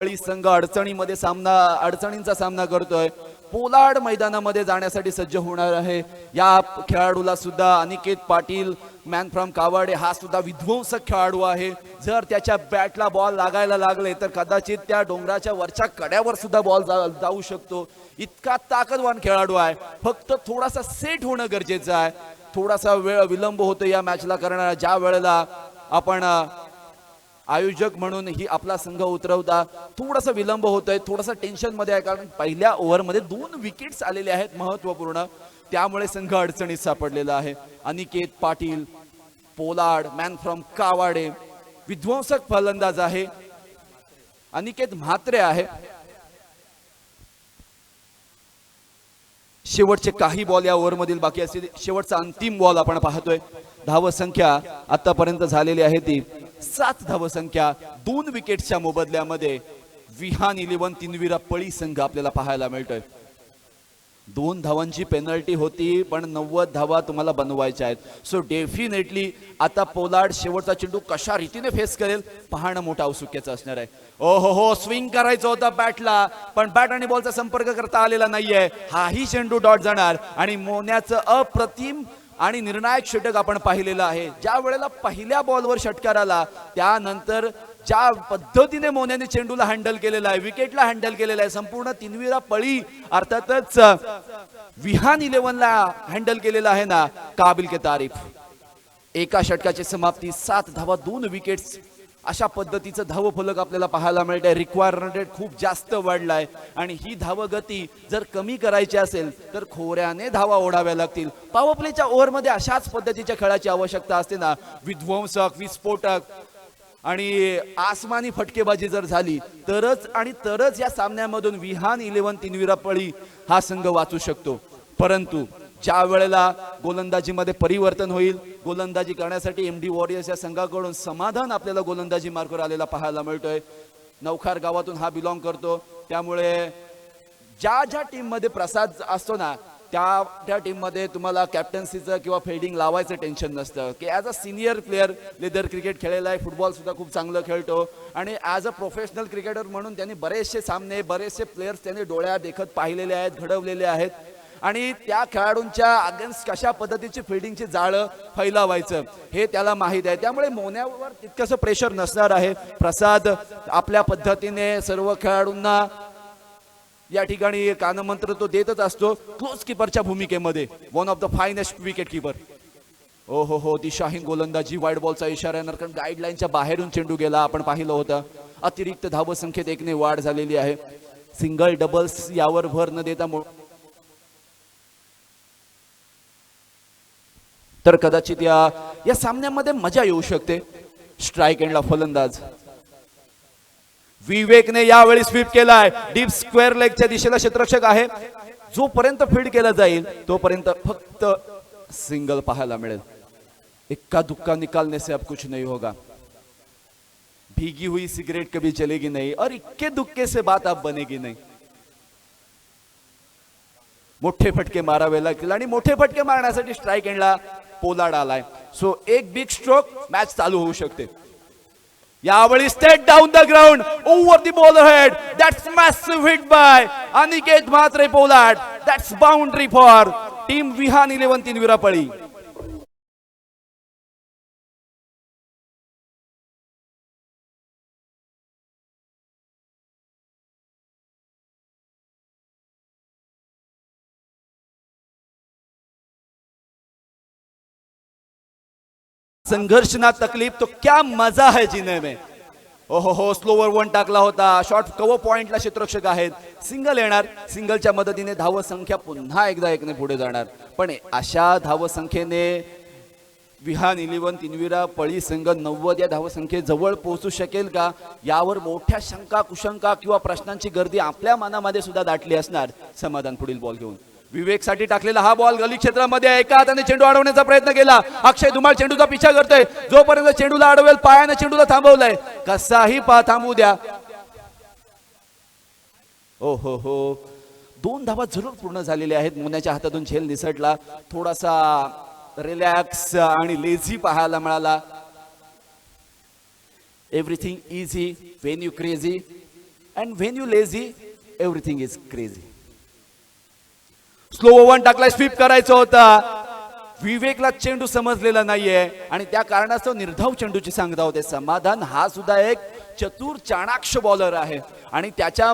पळी संघ अडचणींचा सामना करतोय. पोलाड मैदानामध्ये जाण्यासाठी सज्ज होणार आहे. या खेळाडूला सुद्धा अनिकेत पाटील मॅन फ्रॉम कावाडे हा सुद्धा विध्वंसक खेळाडू आहे. जर त्याच्या बॅटला बॉल लागायला लागले तर कदाचित त्या डोंगराच्या वरच्या कड्यावर सुद्धा बॉल जाऊ शकतो. इतका ताकदवान खेळाडू आहे. फक्त थोडासा सेट होणं गरजेचं आहे. थोडासा वेळ विलंब होतो या मॅचला, कारण ज्या वेळेला आपण आयोजक म्हणून ही आपला संघ उतरवता थोडासा विलंब होतोय, थोडासा टेन्शन मध्ये आहे, कारण पहिल्या ओव्हरमध्ये 2 विकेट्स आलेले आहेत महत्वपूर्ण. त्यामुळे संघ अडचणीत सापडलेला आहे. अनिकेत पाटील पोलाड मॅन फ्रॉम कावाडे विध्वंसक फलंदाज आहे. अनिकेत म्हात्रे आहे. शेवटचे काही बॉल या ओव्हर मधील बाकी असतील. शेवटचा अंतिम बॉल आपण पाहतोय. धावसंख्या आतापर्यंत झालेली आहे ती 7 धावसंख्या. 2 विकेटच्या मोबदल्यामध्ये विहान 11 तीनविरा पळी संघ आपल्याला पाहायला मिळतोय. 2 धावांची पेनल्टी होती, पण 90 धावा तुम्हाला बनवायच्या आहेत. सो डेफिनेटली आता पोलार्ड शेवटचा चेंडू कशा रीतीने फेस करेल पाहणं मोठं औत्सुक्याचं असणार आहे. हो स्विंग करायचं होतं बॅटला, पण बॅट आणि बॉलचा संपर्क करता आलेला नाहीये. हाही चेंडू डॉट जाणार आणि मोन्याचं अप्रतिम आणि निर्णायक षटक आपण पाहिलेलं आहे. ज्या वेळेला पहिल्या बॉलवर षटकार आला त्यानंतर ज्या पद्धतीने मोन्याने चेंडूला हँडल केलेला आहे, विकेटला हँडल केलेला आहे, संपूर्ण तीनविरा पळी अर्थातच विहान 11ला हँडल केलेला आहे ना, काबिल के तारीफ. एका षटकाची समाप्ती 7 धावा 2 विकेट्स अशा पद्धतीचं धावफलक आपल्याला पाहायला मिळतंय. रिक्वायरमेंट रेट खूप जास्त वाढलाय आणि ही धावगती जर कमी करायची असेल तर खोऱ्याने धावा ओढाव्या लागतील. पॉवर प्लेच्या ओव्हरमध्ये अशाच पद्धतीच्या खेळाची आवश्यकता असते ना. विध्वंसक विस्फोटक आणि आसमानी फटकेबाजी जर झाली तरच या सामन्यामधून विहान 11 तीनविरा पळी हा संघ वाचू शकतो. परंतु ज्या वेळेला गोलंदाजीमध्ये परिवर्तन होईल, गोलंदाजी करण्यासाठी एमडी वॉरियर्स या संघाकडून समाधान आपल्याला गोलंदाजी मार्कवर आलेला पाहायला मिळतोय. नवखार गावातून हा बिलॉंग करतो, त्यामुळे ज्या टीम मध्ये प्रसाद असतो ना त्या टीम मध्ये तुम्हाला कॅप्टन्सीचं किंवा फिल्डिंग लावायचं टेन्शन नसतं. की as a senior player leather cricket खेळलेला आहे, फुटबॉल सुद्धा खूप चांगलं खेळतो आणि ॲज अ प्रोफेशनल क्रिकेटर म्हणून त्यांनी बरेचसे सामने बरेचसे प्लेयर्स त्यांनी डोळ्या देखत पाहिलेले आहेत, घडवलेले आहेत आणि त्या खेळाडूंच्या अगेन्स्ट कशा पद्धतीची फिल्डिंगची जाळं फैलावायचं हे त्याला माहीत आहे. त्यामुळे मोन्यावर तितकंसं प्रेशर नसणार आहे. प्रसाद आपल्या पद्धतीने सर्व खेळाडूंना या ठिकाणी कानमंत्र तो देतच असतो. क्लोज कीपरच्या भूमिकेमध्ये one of the finest wicket keeper. हो दिशाहीन गोलंदाजी, वाईड बॉलचा इशारा येणार, कारण गाईडलाईनच्या बाहेरून चेंडू गेला आपण पाहिलं होतं. अतिरिक्त धावसंख्येत 1ने वाढ झालेली आहे. सिंगल डबल्स यावर भर न देता तर कदाचित या सामन्यामध्ये मजा येऊ शकते. स्ट्राईक एंडला फलंदाज विवेकने यावेळी स्वीप केलाय. डीप स्क्वेअर लेगच्या दिशेला क्षेत्ररक्षक आहे. जोपर्यंत फील्ड केला जाईल तोपर्यंत फक्त सिंगल पाहायला मिळेल. इक्का दुक्का निकालने से अब कुछ नहीं होगा. भीगी हुई सिगरेट कभी जलेगी नहीं और इक्के दुक्के से बात अब बनेगी नहीं. मोठे फटके मारावे लागतील आणि मोठे फटके मारण्यासाठी स्ट्राईक एंडला पोलार्ड आलाय. सो एक बिग स्ट्रोक मॅच चालू होऊ शकते. यावेळी straight down the ground over the bowler head. That's massive hit by Aniket Mhatre Pollard. That's boundary for team Vihan 11 तीनविरा पळी. संघर्ष ना तकलीफ तो क्या मजा है जीने में. हो स्लोवर 1 टाकला होता. शॉर्ट कव्हर पॉइंटला क्षेत्ररक्षक आहेत. सिंगल येणार. सिंगलच्या मदतीने धावसंख्या पुन्हा एकदा 1ने पुढे जाणार. पण अशा धावसंख्येने विहान 11 तीनविरा पळी संघ 90 या धावसंख्येजवळ पोहोचू शकेल का, यावर मोठ्या शंका कुशंका किंवा प्रश्नांची गर्दी आपल्या मनामध्ये सुद्धा दाटली असणार. समाधान पुढील बॉल घेऊन विवेकसाठी टाकलेला हा बॉल गली क्षेत्रामध्ये एका हाताने चेंडू अडवण्याचा प्रयत्न केला. अक्षय धुमाळ चेंडूचा पिछा करतोय. जोपर्यंत चेंडूला अडवेल पायाने चेंडूला थांबवलंय. कसाही थांबू द्या. हो 2 धावा जरूर पूर्ण झालेल्या आहेत. मोन्याच्या हातातून झेल निसटला. थोडासा रिलॅक्स आणि लेझी पाहायला मिळाला. Everything easy Wien you crazy. And when you lazy everything is crazy. Slow one टाकलाय, स्वीप करायचा होता. विवेकला चेंडू समजलेला नाहीये आणि त्या कारणास्तव निर्धाव चेंडूची सांगता होते. समाधान हा सुद्धा एक चतुर चाणाक्ष बॉलर आहे आणि त्याच्या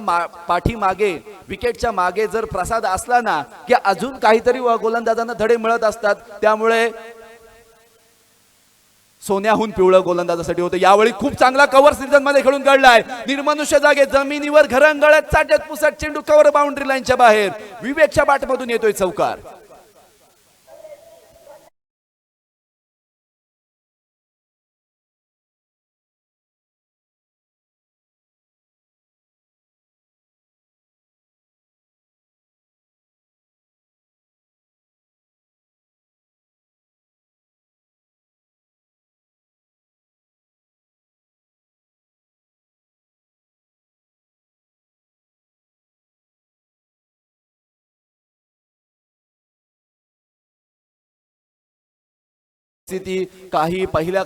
पाठीमागे विकेटच्या मागे जर प्रसाद असला ना की अजून काहीतरी गोलंदाजांना धडे मिळत असतात. त्यामुळे सोन्याहून पिवळं गोलंदाजासाठी होतं. यावेळी खूप चांगला कव्हर सीझन मध्ये खेळून काढलाय. निर्मनुष्य जागे जमिनीवर घरंगळत चाटत पुसट चेंडू कव्हर बाउंड्री लाईनच्या बाहेर. विवेकच्या बॅटमधून येतोय चौकार.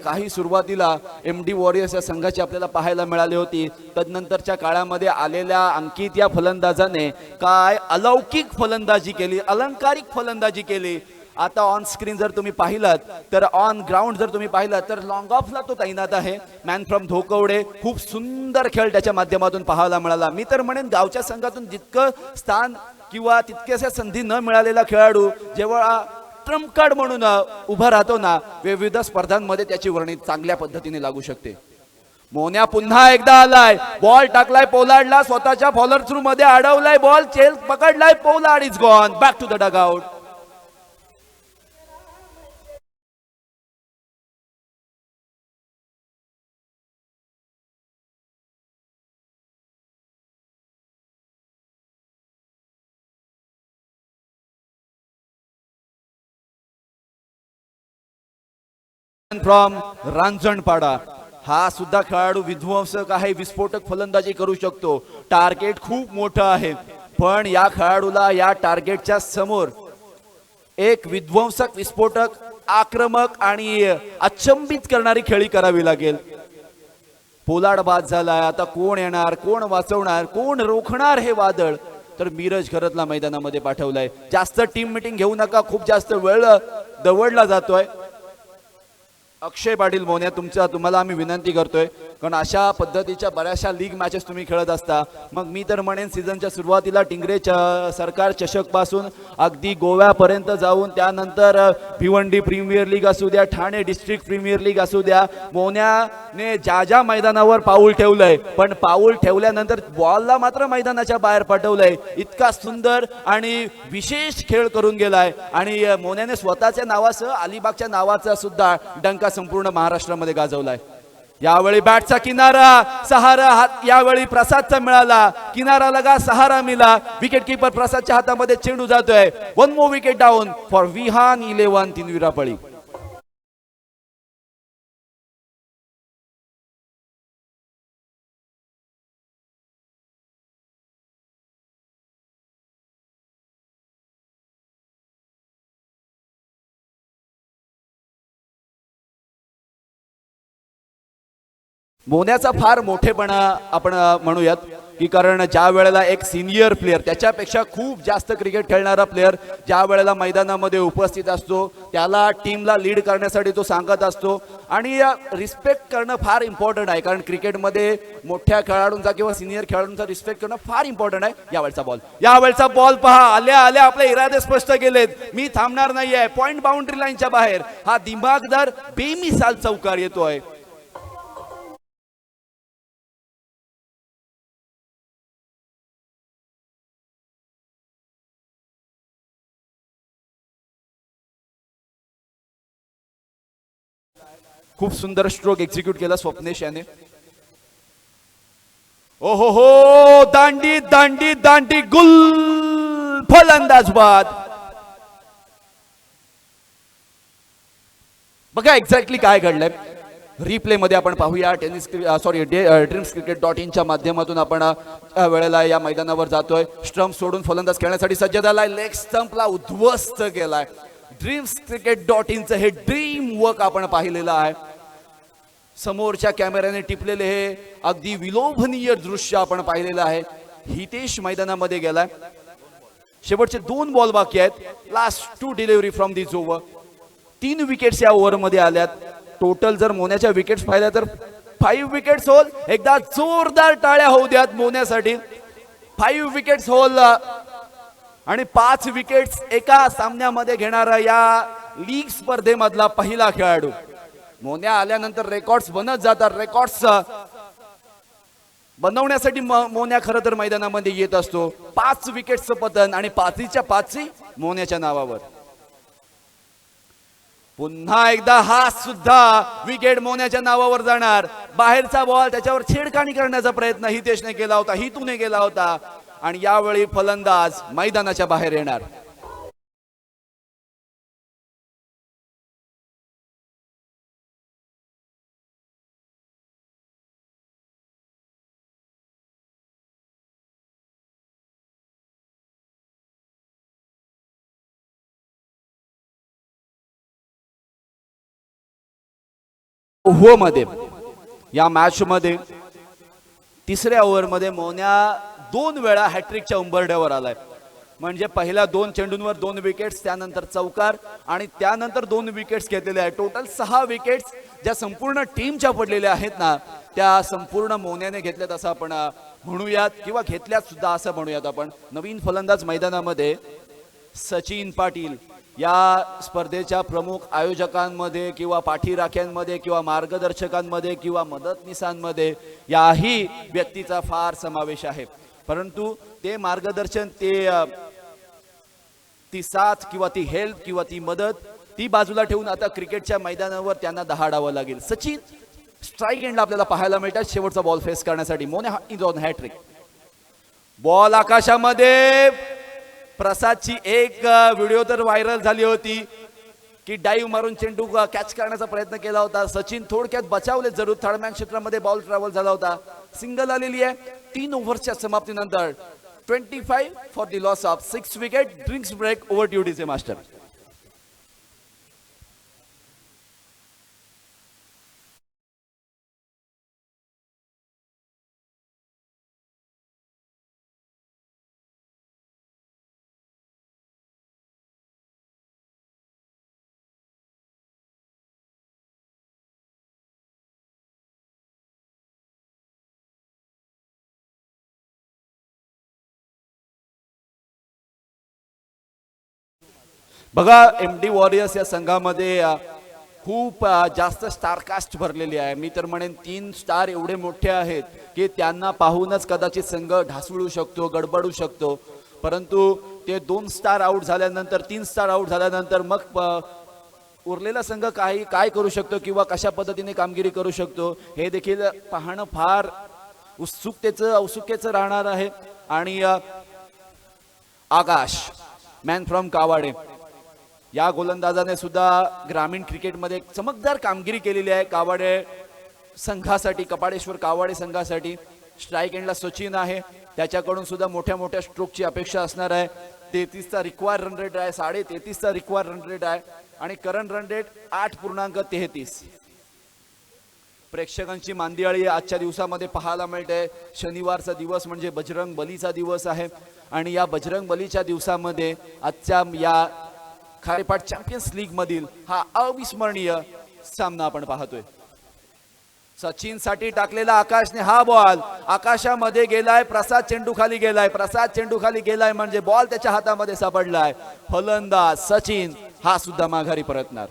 काही सुरुवातीला एमडी वॉरियर्स या संघाची आपल्याला पाहायला मिळाली होती. तदनंतरच्या काळामध्ये आलेल्या अंकित या फलंदाजाने काय अलौकिक फलंदाजी केली, अलंकारिक फलंदाजी केली. आता ऑन स्क्रीन जर तुम्ही पाहिलात तर ऑन ग्राउंड जर तुम्ही पाहिलात तर लॉंग ऑफला तो तैनात आहे. Man from Dhokawade. खूप सुंदर खेळ त्याच्या माध्यमातून पाहायला मिळाला. मी तर म्हणेन गावच्या संघातून जितकं स्थान किंवा तितक्याशा संधी न मिळालेला खेळाडू जेव्हा ट्रम्प कार्ड म्हणून उभा राहतो ना विविध स्पर्धांमध्ये त्याची वर्णी चांगल्या पद्धतीने लागू शकते. मोन्या पुन्हा एकदा आलाय. बॉल टाकलाय पोलार्डला. स्वतःच्या फॉलोअर थ्रू मध्ये अडवलाय. बॉल चेल पकडलाय. Pollard is gone back to the dug out. From Ranjanpada. हा सुद्धा खेळाडू विध्वंसक आहे. विस्फोटक फलंदाजी करू शकतो. टार्गेट खूप मोठं आहे पण या खेळाडूला या टार्गेटच्या समोर एक विध्वंसक, विस्फोटक, आक्रमक आणि अचंबित करणारी खेळी करावी लागेल. पोलार्ड बाद झालाय. आता कोण येणार, कोण वाचवणार, कोण रोखणार हे वादळ. तर मिरज खरतला मैदानामध्ये पाठवलाय. जास्त टीम मीटिंग घेऊ नका. खूप जास्त वेळ दवडला जातोय. अक्षय पाटील मोन्या तुम्हाला आम्ही विनंती करतोय कारण अशा पद्धतीच्या बऱ्याचशा लीग मॅचेस तुम्ही खेळत असता. मग मी तर म्हणेन सीझनच्या सुरुवातीला टिंगरे सरकार चषक पासून अगदी गोव्यापर्यंत जाऊन त्यानंतर भिवंडी प्रीमियर लीग असू द्या, ठाणे डिस्ट्रिक्ट प्रीमियर लीग असू द्या, मोन्याने ज्या मैदानावर पाऊल ठेवलंय पण पाऊल ठेवल्यानंतर बॉलला मात्र मैदानाच्या बाहेर पाठवलंय. इतका सुंदर आणि विशेष खेळ करून गेलाय आणि मोन्याने स्वतःच्या नावासह अलिबागच्या नावाचा सुद्धा डंका संपूर्ण महाराष्ट्रामध्ये गाजवलाय. यावेळी बॅटचा किनारा, सहारा हात यावेळी प्रसादचा मिळाला. किनारा लगा, सहारा मिला. विकेट कीपर प्रसादच्या हातामध्ये चेंडू जातोय. One more wicket down for Vihan 11. 3 विरापळी. मोन्याचा फार मोठेपणा आपण म्हणूयात की कारण ज्या वेळेला एक सिनियर प्लेअर त्याच्यापेक्षा खूप जास्त क्रिकेट खेळणारा प्लेअर ज्या वेळेला मैदानामध्ये उपस्थित असतो त्याला टीमला लीड करण्यासाठी तो सांगत असतो आणि रिस्पेक्ट करणं फार इम्पॉर्टंट आहे. कारण क्रिकेटमध्ये मोठ्या खेळाडूंचा किंवा सिनियर खेळाडूंचा रिस्पेक्ट करणं फार इम्पॉर्टंट आहे. यावेळचा बॉल पहा. आल्या आल्या आपले इरादे स्पष्ट केलेत. मी थांबणार नाहीये. पॉइंट बाउंड्री लाईनच्या बाहेर हा दिमागदार बेमिसाल चौकार येतोय. खूप सुंदर स्ट्रोक एक्झिक्यूट केला स्वप्नेश याने. ओहो हो, दांडी दांडी दांडी गुल फलंदाज बाद. बघा एक्झॅक्टली काय घडलंय. रिप्ले मध्ये आपण पाहूया. ड्रीम्स.cricket.in च्या माध्यमातून आपण वेळेला या मैदानावर जातोय. स्टंप सोडून फलंदाज खेळण्यासाठी सज्ज झालाय. लेग स्टंपला उद्ध्वस्त केलाय. ड्रीम्स.cricket.in चं हे ड्रीम वर्क आपण पाहिलेलं आहे. समोरच्या कॅमेऱ्याने टिपलेले हे अगदी विलोभनीय दृश्य आपण पाहिलेलं आहे. हितेश मैदानामध्ये गेलाय. शेवटचे 2 बॉल बाकी आहेत. Last 2 delivery from this over. 3 wickets या ओव्हर मध्ये आल्यात. टोटल जर मोन्याच्या विकेट्स पाहिल्या तर 5 विकेट्स होल. एकदा जोरदार टाळ्या होऊ द्यात मोन्यासाठी. 5 विकेट्स होल आणि 5 विकेट्स एका सामन्यामध्ये घेणारा या लीग स्पर्धेमधला पहिला खेळाडू. मोन्या आल्यानंतर रेकॉर्ड्स बनत जातात. रेकॉर्ड्स बनवण्यासाठी मोन्या खरं तर मैदानामध्ये येत असतो. 5 विकेट्सचं पतन आणि 5च्या 5 मोन्याच्या नावावर. पुन्हा एकदा हा सुद्धा विकेट मोन्याच्या नावावर जाणार. बाहेरचा बॉल त्याच्यावर छेडखानी करण्याचा प्रयत्न हितेशने केला होता, हितूने केला होता आणि यावेळी फलंदाज मैदानाच्या बाहेर येणार. मध्ये या मॅच मध्ये 3ऱ्या ओव्हरमध्ये मोन्या 2 वेळा हॅट्रिकच्या उंबरठ्यावर आलाय. म्हणजे पहिल्या 2 चेंडूंवर 2 विकेट्स, त्यानंतर चौकार आणि त्यानंतर 2 विकेट्स घेतलेले आहेत. टोटल 6 विकेट्स ज्या संपूर्ण टीमच्या पडलेल्या आहेत ना, त्या संपूर्ण मोन्याने घेतल्यात असं आपण म्हणूयात किंवा घेतल्यात सुद्धा असं म्हणूयात आपण. नवीन फलंदाज मैदानामध्ये सचिन पाटील. या स्पर्धेच्या प्रमुख आयोजकांमध्ये किंवा पाठीराख्यांमध्ये किंवा मार्गदर्शकांमध्ये किंवा मदतनीसांमध्ये याही व्यक्तीचा फार समावेश आहे. परंतु ते मार्गदर्शन, ती साथ किंवा ती हेल्प किंवा ती मदत ती बाजूला ठेवून आता क्रिकेटच्या मैदानावर त्यांना दहाडावं लागेल. सचिन स्ट्राईक एंडला आपल्याला पाहायला मिळतात शेवटचा बॉल फेस करण्यासाठी. मोन्या इज ऑन हॅट्रिक. बॉल आकाशामध्ये. प्रसादची एक व्हिडिओ तर व्हायरल झाली होती की डाईव्ह मारून चेंडू कॅच करण्याचा प्रयत्न केला होता. सचिन थोडक्यात बचावले जरूर. थर्डमॅन क्षेत्रामध्ये बॉल ट्रॅव्हल झाला होता. सिंगल आलेली आहे. 3 ओव्हरच्या समाप्तीनंतर 25 for the loss of 6 wicket. Drinks break. Over to DJ master. बघा, एमडी वॉरियर्स या संघामध्ये खूप जास्त स्टारकास्ट भरलेली आहे. मी तर म्हणेन 3 स्टार एवढे मोठे आहेत की त्यांना पाहूनच कदाचित संघ ढासळू शकतो, गडबडू शकतो. परंतु ते 2 स्टार आउट झाल्यानंतर, 3 स्टार आउट झाल्यानंतर मग उरलेला संघ काय करू शकतो किंवा कशा पद्धतीने कामगिरी करू शकतो हे देखील पाहणं फार औत्सुक्याचं राहणार आहे. आणि आकाश, मॅन फ्रॉम कावाडे, या गोलंदाजाने सुद्धा ग्रामीण क्रिकेटमध्ये चमकदार कामगिरी केलेली आहे कावाडे संघासाठी, कपाडेश्वर कावाडे संघासाठी. स्ट्राईक एंडला सचिन आहे, त्याच्याकडून सुद्धा मोठ्या मोठ्या स्ट्रोकची अपेक्षा असणार आहे. 33चा रिक्वायर रन रेट आहे, 33.5चा रिक्वायर रन रेट आहे आणि करंट रन रेट 8.33. प्रेक्षकांची मांदियाळी आजच्या दिवसामध्ये पाहायला मिळते. शनिवारचा दिवस म्हणजे बजरंग बलीचा दिवस आहे आणि या बजरंग बलीच्या दिवसामध्ये आजच्या या खारेपाट चॅम्पियन्स लीग मधील हा अविस्मरणीय सामना आपण पाहतोय. सचिन साठी टाकलेला आकाशने हा बॉल आकाशामध्ये गेलाय. प्रसाद चेंडू खाली गेलाय. प्रसाद चेंडू खाली गेलाय म्हणजे बॉल त्याच्या हातामध्ये सापडलाय. फलंदाज सचिन हा सुद्धा माघारी परतणार.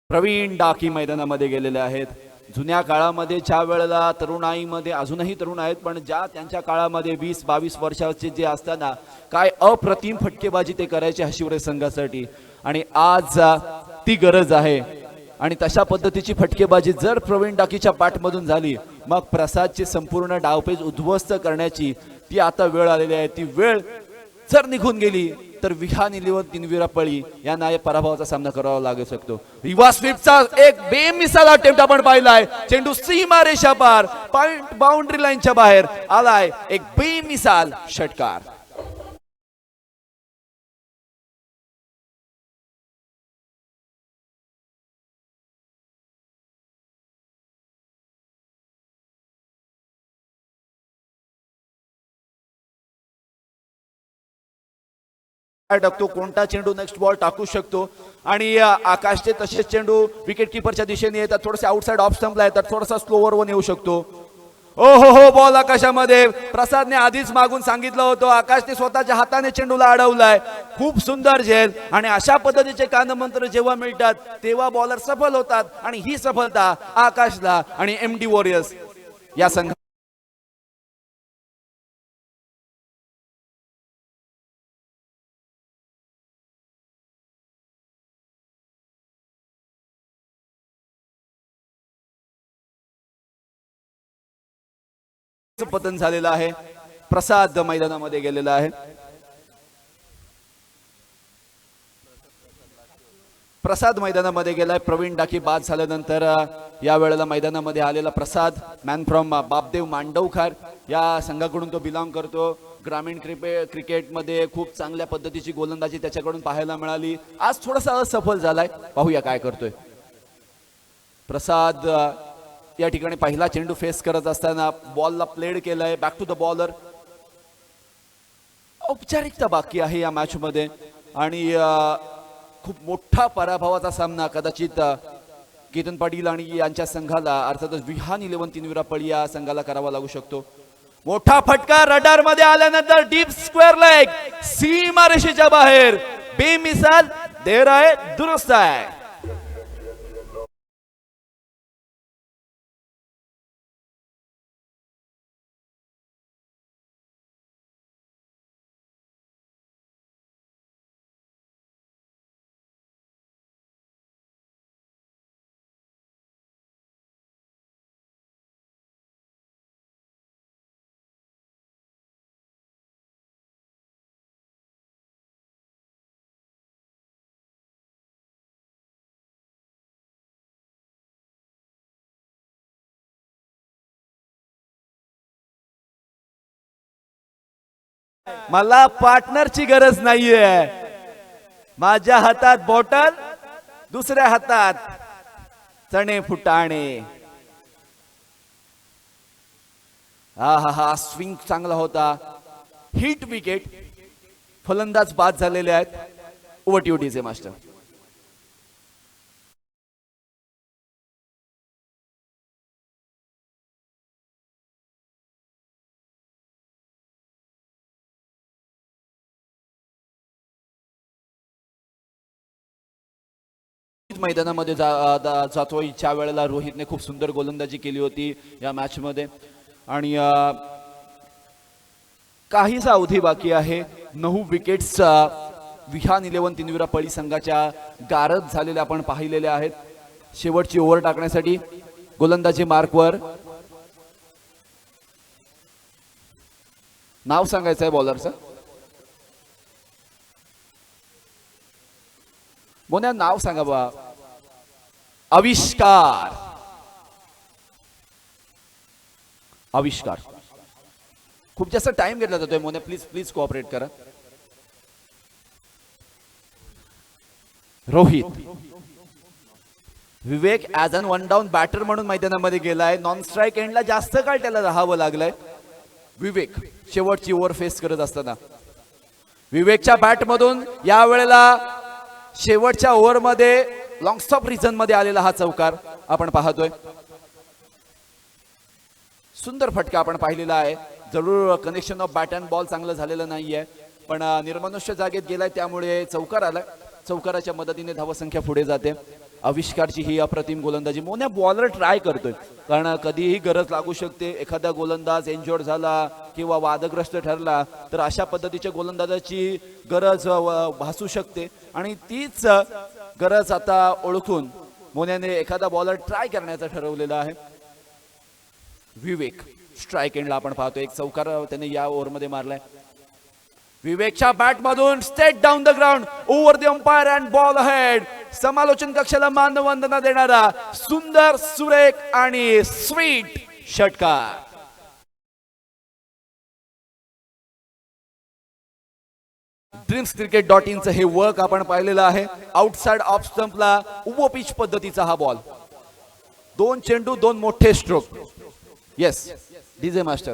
प्रवीण डाकी मैदानामध्ये गेलेले आहेत. जुन्या काळामध्ये ज्या वेळेला तरुणाईमध्ये अजूनही तरुण आहेत पण ज्या त्यांच्या काळामध्ये 20-22 वर्षाचे जे असताना काय अप्रतिम फटकेबाजी ते करायचे हशिवरे संघासाठी आणि आज ती गरज आहे. आणि तशा पद्धतीची फटकेबाजी जर प्रवीण डाकीच्या पाठमधून झाली मग प्रसादची संपूर्ण डावपेच उद्ध्वस्त करण्याची ती आता वेळ आलेली आहे. ती वेळ जर निघून गेली तर विहान 11 तीनविरा पळी यांना या पराभवाचा सामना करावा लागू शकतो. रिव्हर्स स्वीपचा एक बेमिसाल अटेम्प्ट आपण पाहिलाय. चेंडू सीमा रेषा पार पॉइंट बाउंड्री लाईनच्या बाहेर आलाय. एक बेमिसाल षटकार. टाकतो कोणता चेंडू नेक्स्ट बॉल टाकू शकतो आणि आकाशचे तसेच चेंडू विकेट किपरच्या दिशेने येतात. थोडेसे आउटसाइड ऑफ स्टंपला येतात. थोडासा स्लोवर वन येऊ शकतो. ओ हो बॉल आकाशामध्ये. प्रसादने आधीच मागून सांगितलं होतं आकाशने स्वतःच्या हाताने चेंडूला अडवलाय. खूप सुंदर झेल आणि अशा पद्धतीचे कानमंत्र जेव्हा मिळतात तेव्हा बॉलर सफल होतात आणि ही सफलता आकाशला आणि एमडी वॉरियर्स या संघ पतन झालेलं आहे. प्रसाद मैदानामध्ये गेलेला आहे. प्रसाद मैदानामध्ये गेलाय. प्रवीण डाकी बाद झाल्यानंतर या वेळेला मैदानामध्ये आलेला प्रसाद मॅन फ्रॉम बापदेव मांडवखार या संघाकडून तो बिलॉंग करतो. ग्रामीण क्रिकेटमध्ये खूप चांगल्या पद्धतीची गोलंदाजी त्याच्याकडून पाहायला मिळाली. आज थोडासा असफल झालाय. पाहूया काय करतोय प्रसाद. या ठिकाणी पहिला चेंडू फेस करत असताना बॉलला प्लेड केलाय. Back to the bowler. औपचारिकता बाकी आहे या मॅच मध्ये आणि खूप मोठा पराभवाचा सामना कदाचित केतन पाटील आणि यांच्या संघाला अर्थातच विहान 11 तीनविरा पळी या संघाला करावा लागू शकतो. मोठा फटका रडार मध्ये आल्यानंतर डीप स्क्वेअर लेग सीमा रेषेच्या बाहेर बेमिसाल देर आहे दुरुस्त आहे. मला पार्टनरची गरज नाहीये. माझ्या हातात बॉटल दुसऱ्या हातात चणे फुटाणे. हा स्विंग चांगला होता. Hit wicket. फलंदाज बाद झालेले आहेत. Over to DJ master. मैदानामध्ये जातोय. ज्या वेळेला रोहितने खूप सुंदर गोलंदाजी केली होती या मॅच मध्ये आणि काहीसा अवधी बाकी आहे. 9 विकेट्स विहान 11 तीनविरा पळी संघाच्या गारद झालेल्या आपण पाहिलेल्या आहेत. शेवटची ओव्हर टाकण्यासाठी गोलंदाजी मार्कवर. नाव सांगायचं आहे बॉलरचं. मोन्या नाव सांगा बा. आविष्कार. आविष्कार. खूप जास्त टाइम घेतला जातोय मोन्या. प्लीज कोऑपरेट करा. Rohit. Vivek as an one down batter म्हणून मैदानामध्ये गेलाय. नॉन स्ट्राईक एंडला जास्त काळ त्याला राहावं लागलंय. विवेक शेवटची ओव्हर फेस करत असताना विवेकच्या बॅट मधून या वेळेला शेवटच्या ओव्हर मध्ये लॉंग स्टॉप रिझन मध्ये आलेला हा चौकार आपण पाहतोय. सुंदर फटका आपण पाहिलेला आहे. जरूर connection of bat and ball चांगलं झालेलं नाहीये पण निर्मनुष्य जागेत गेलाय त्यामुळे चौकार आलाय. चौकाराच्या मदतीने धावसंख्या पुढे जाते. आविष्कारची ही अप्रतिम गोलंदाजी. मोन्या बॉलर ट्राय करतोय कारण कधीही गरज लागू शकते. एखादा गोलंदाज इंजर्ड झाला किंवा वादग्रस्त ठरला तर अशा पद्धतीच्या गोलंदाजाची गरज भासू शकते आणि तीच गरज आता ओळखून मोन्याने एखादा बॉलर ट्राय करण्याचं ठरवलेलं आहे. विवेक स्ट्राइक एंडला आपण पाहतो. एक चौकार त्याने या ओव्हरमध्ये मारलाय. विवेकच्या बॅट मधून state down the ground over the umpire and ball ahead. समालोचन कक्षाला मानवंदना देणारा सुंदर सुरेख आणि स्वीट षटकार. ड्रीम्सक्रिकेट.in चं हे वर्क आपण पाहिलेलं आहे. आउटसाइड ऑफ स्टंपला उभो पिच पद्धतीचा हा बॉल. 2 चेंडू 2 मोठे स्ट्रोक. Yes DJ master.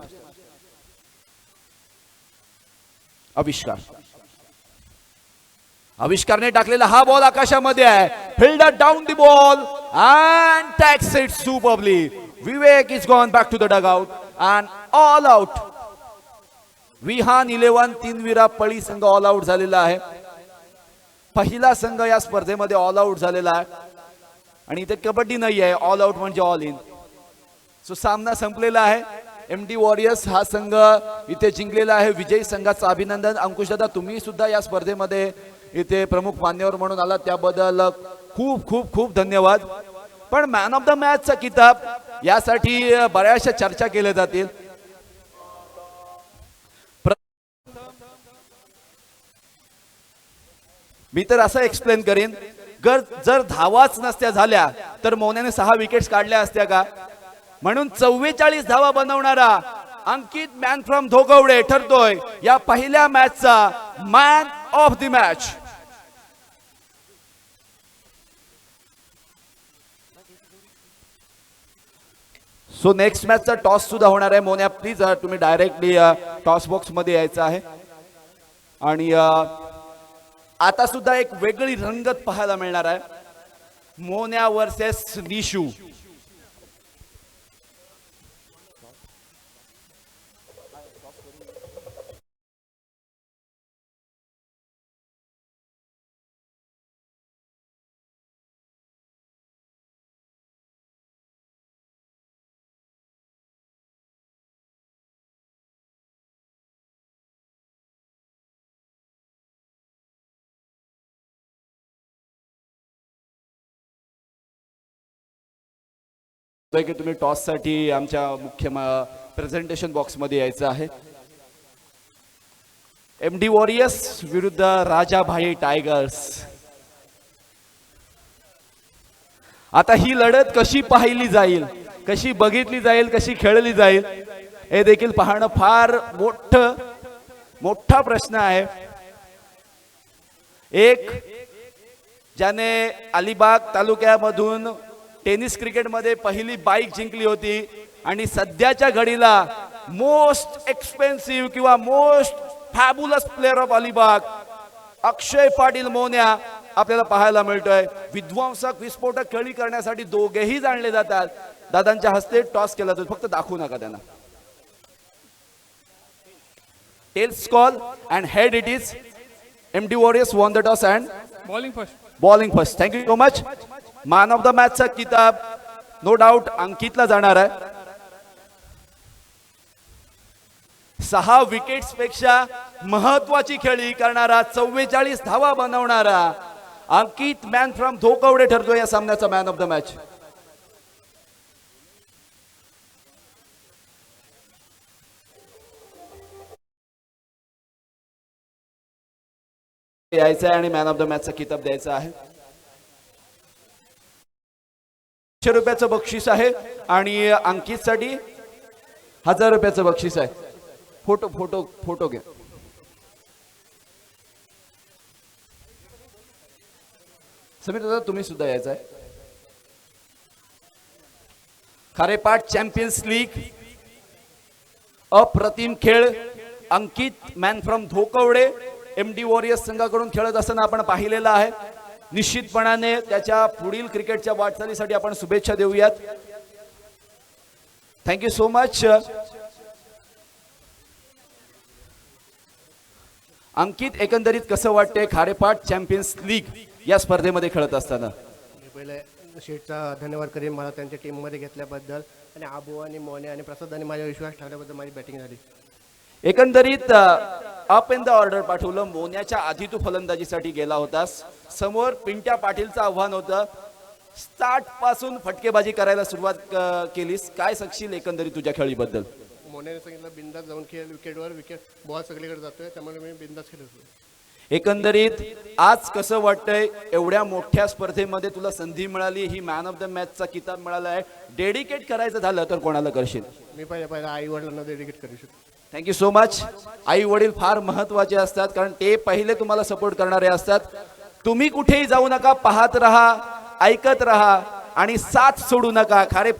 आविष्कारने टाकलेला हा बॉल आकाशामध्ये आहे. Fielder down the ball and takes it superbly. Vivek is gone back to the dug out and all out. Vihan 11 3 पळी संघ ऑल आउट झालेला आहे. पहिला संघ या स्पर्धेमध्ये ऑल आउट झालेला आहे आणि इथे कबड्डी नाही आहे. ऑल आउट म्हणजे ऑल इन. सो सामना संपलेला आहे. एमडी वॉरियर्स हा संघ इथे जिंकलेला आहे. विजयी संघाचं अभिनंदन. अंकुश दादा तुम्ही सुद्धा या स्पर्धेमध्ये इथे प्रमुख मान्यवर म्हणून आला त्याबद्दल खूप खूप खूप धन्यवाद. पण मॅन ऑफ द मॅचचा किताब यासाठी बऱ्याचशा चर्चा केल्या जातील. मी तर असं एक्सप्लेन करेन, जर धावाच नसत्या झाल्या तर मोन्याने 6 विकेट्स काढल्या असत्या का. म्हणून 44 धावा बनवणारा अंकित मॅन फ्रॉम धोकवडे ठरतोय या पहिल्या मॅचचा man of the match. So next मॅचचा टॉस सुद्धा होणार आहे. मोन्या प्लीज तुम्ही डायरेक्टली टॉस बॉक्स मध्ये यायचं आहे. आणि आता सुद्धा एक वेगळी रंगत पाहायला मिळणार आहे. मोन्या वर्सेस निशू. की तुम्ही टॉस साठी आमच्या मुख्य प्रेझेंटेशन बॉक्स मध्ये यायचं आहे. एमडी वॉरियर्स विरुद्ध राजाभाई टायगर्स. आता ही लढत कशी पाहिली जाईल, कशी बघितली जाईल, कशी खेळली जाईल हे देखील पाहणं फार मोठा प्रश्न आहे. एक ज्याने अलिबाग तालुक्यामधून टेनिस क्रिकेटमध्ये पहिली बाईक जिंकली होती आणि सध्याच्या घडीला मोस्ट एक्सपेन्सिव्ह किंवा most fabulous player of Alibag Akshay Patil Monya आपल्याला पाहायला मिळतोय. विध्वंसक विस्फोटक खेळी करण्यासाठी दोघेही जाणले जातात. दादांच्या हस्ते टॉस केला जातो, फक्त दाखवू नका त्यांना. Tails call and head it is. MD Warriors won the toss and bowling first. Thank you so much. Man of the मॅचचा किताब नो डाऊट अंकितला जाणार आहे. 6 विकेट्स पेक्षा महत्वाची खेळी करणारा 44 धावा बनवणारा अंकित मॅन फ्रॉम धोकवडे ठरतो या सामन्याचा मॅन ऑफ द मॅच. यायचं आहे आणि मॅन ऑफ द मॅचचा किताब द्यायचा आहे. ₹100 बक्षीस आहे आणि अंकित साठी ₹1000 बक्षीस आहे. फोटो घ्या. समीर दादा तुम्ही सुद्धा यायचं आहे. खारेपाट चॅम्पियन्स लीग अप्रतिम खेळ. अंकित मॅन फ्रॉम धोकवडे एमडी वॉरियर्स संघाकडून खेळत असताना आपण पाहिलेला आहे. निश्चितपणाने त्याच्या पुढील क्रिकेटच्या वाटचालीसाठी आपण शुभेच्छा देऊयात. Thank you so much. अंकित, एकंदरीत कसं वाटतंय खारेपाट चॅम्पियन्स लीग या स्पर्धेमध्ये खेळत असताना? पहिले शेठचा धन्यवाद करेन मला त्यांच्या टीममध्ये घेतल्याबद्दल आणि आबू आणि मोने आणि प्रसादांनी माझ्या विश्वास ठेवल्याबद्दल माझी बॅटिंग झाली. एकंदरीत अप इन द ऑर्डर पाठवलं. मोन्याच्या आधी तू फलंदाजीसाठी गेला होतास. समोर पिंट्या पाटीलचं आव्हान होतं. स्टार्ट पासून फटकेबाजी करायला सुरुवात केलीस. काय सांगशील एकंदरीत तुझ्या खेळीबद्दल? मोन्याने सांगितलं बिंदास जाऊन खेळ, विकेटवर विकेट बॉल सगळीकडे जातोय, त्यामुळे मी बिंदास खेळत होतो. एकंदरीत आज कसं वाटतंय, एवढ्या मोठ्या स्पर्धेमध्ये तुला संधी मिळाली, ही मॅन ऑफ द मॅचचा किताब मिळाला आहे, डेडिकेट करायचं झालं तर कोणाला करशील? मी पहिल्या आई वडिलांना डेडिकेट करू शकतो. Thank you so much. आई वडील फार महत्वाचे असतात, कारण ते पहिले तुम्हाला सपोर्ट करणारे असतात. तुम्ही कुठेही जाऊ नका, पाहत राहा, ऐकत राहा आणि साथ सोडू नका. खरे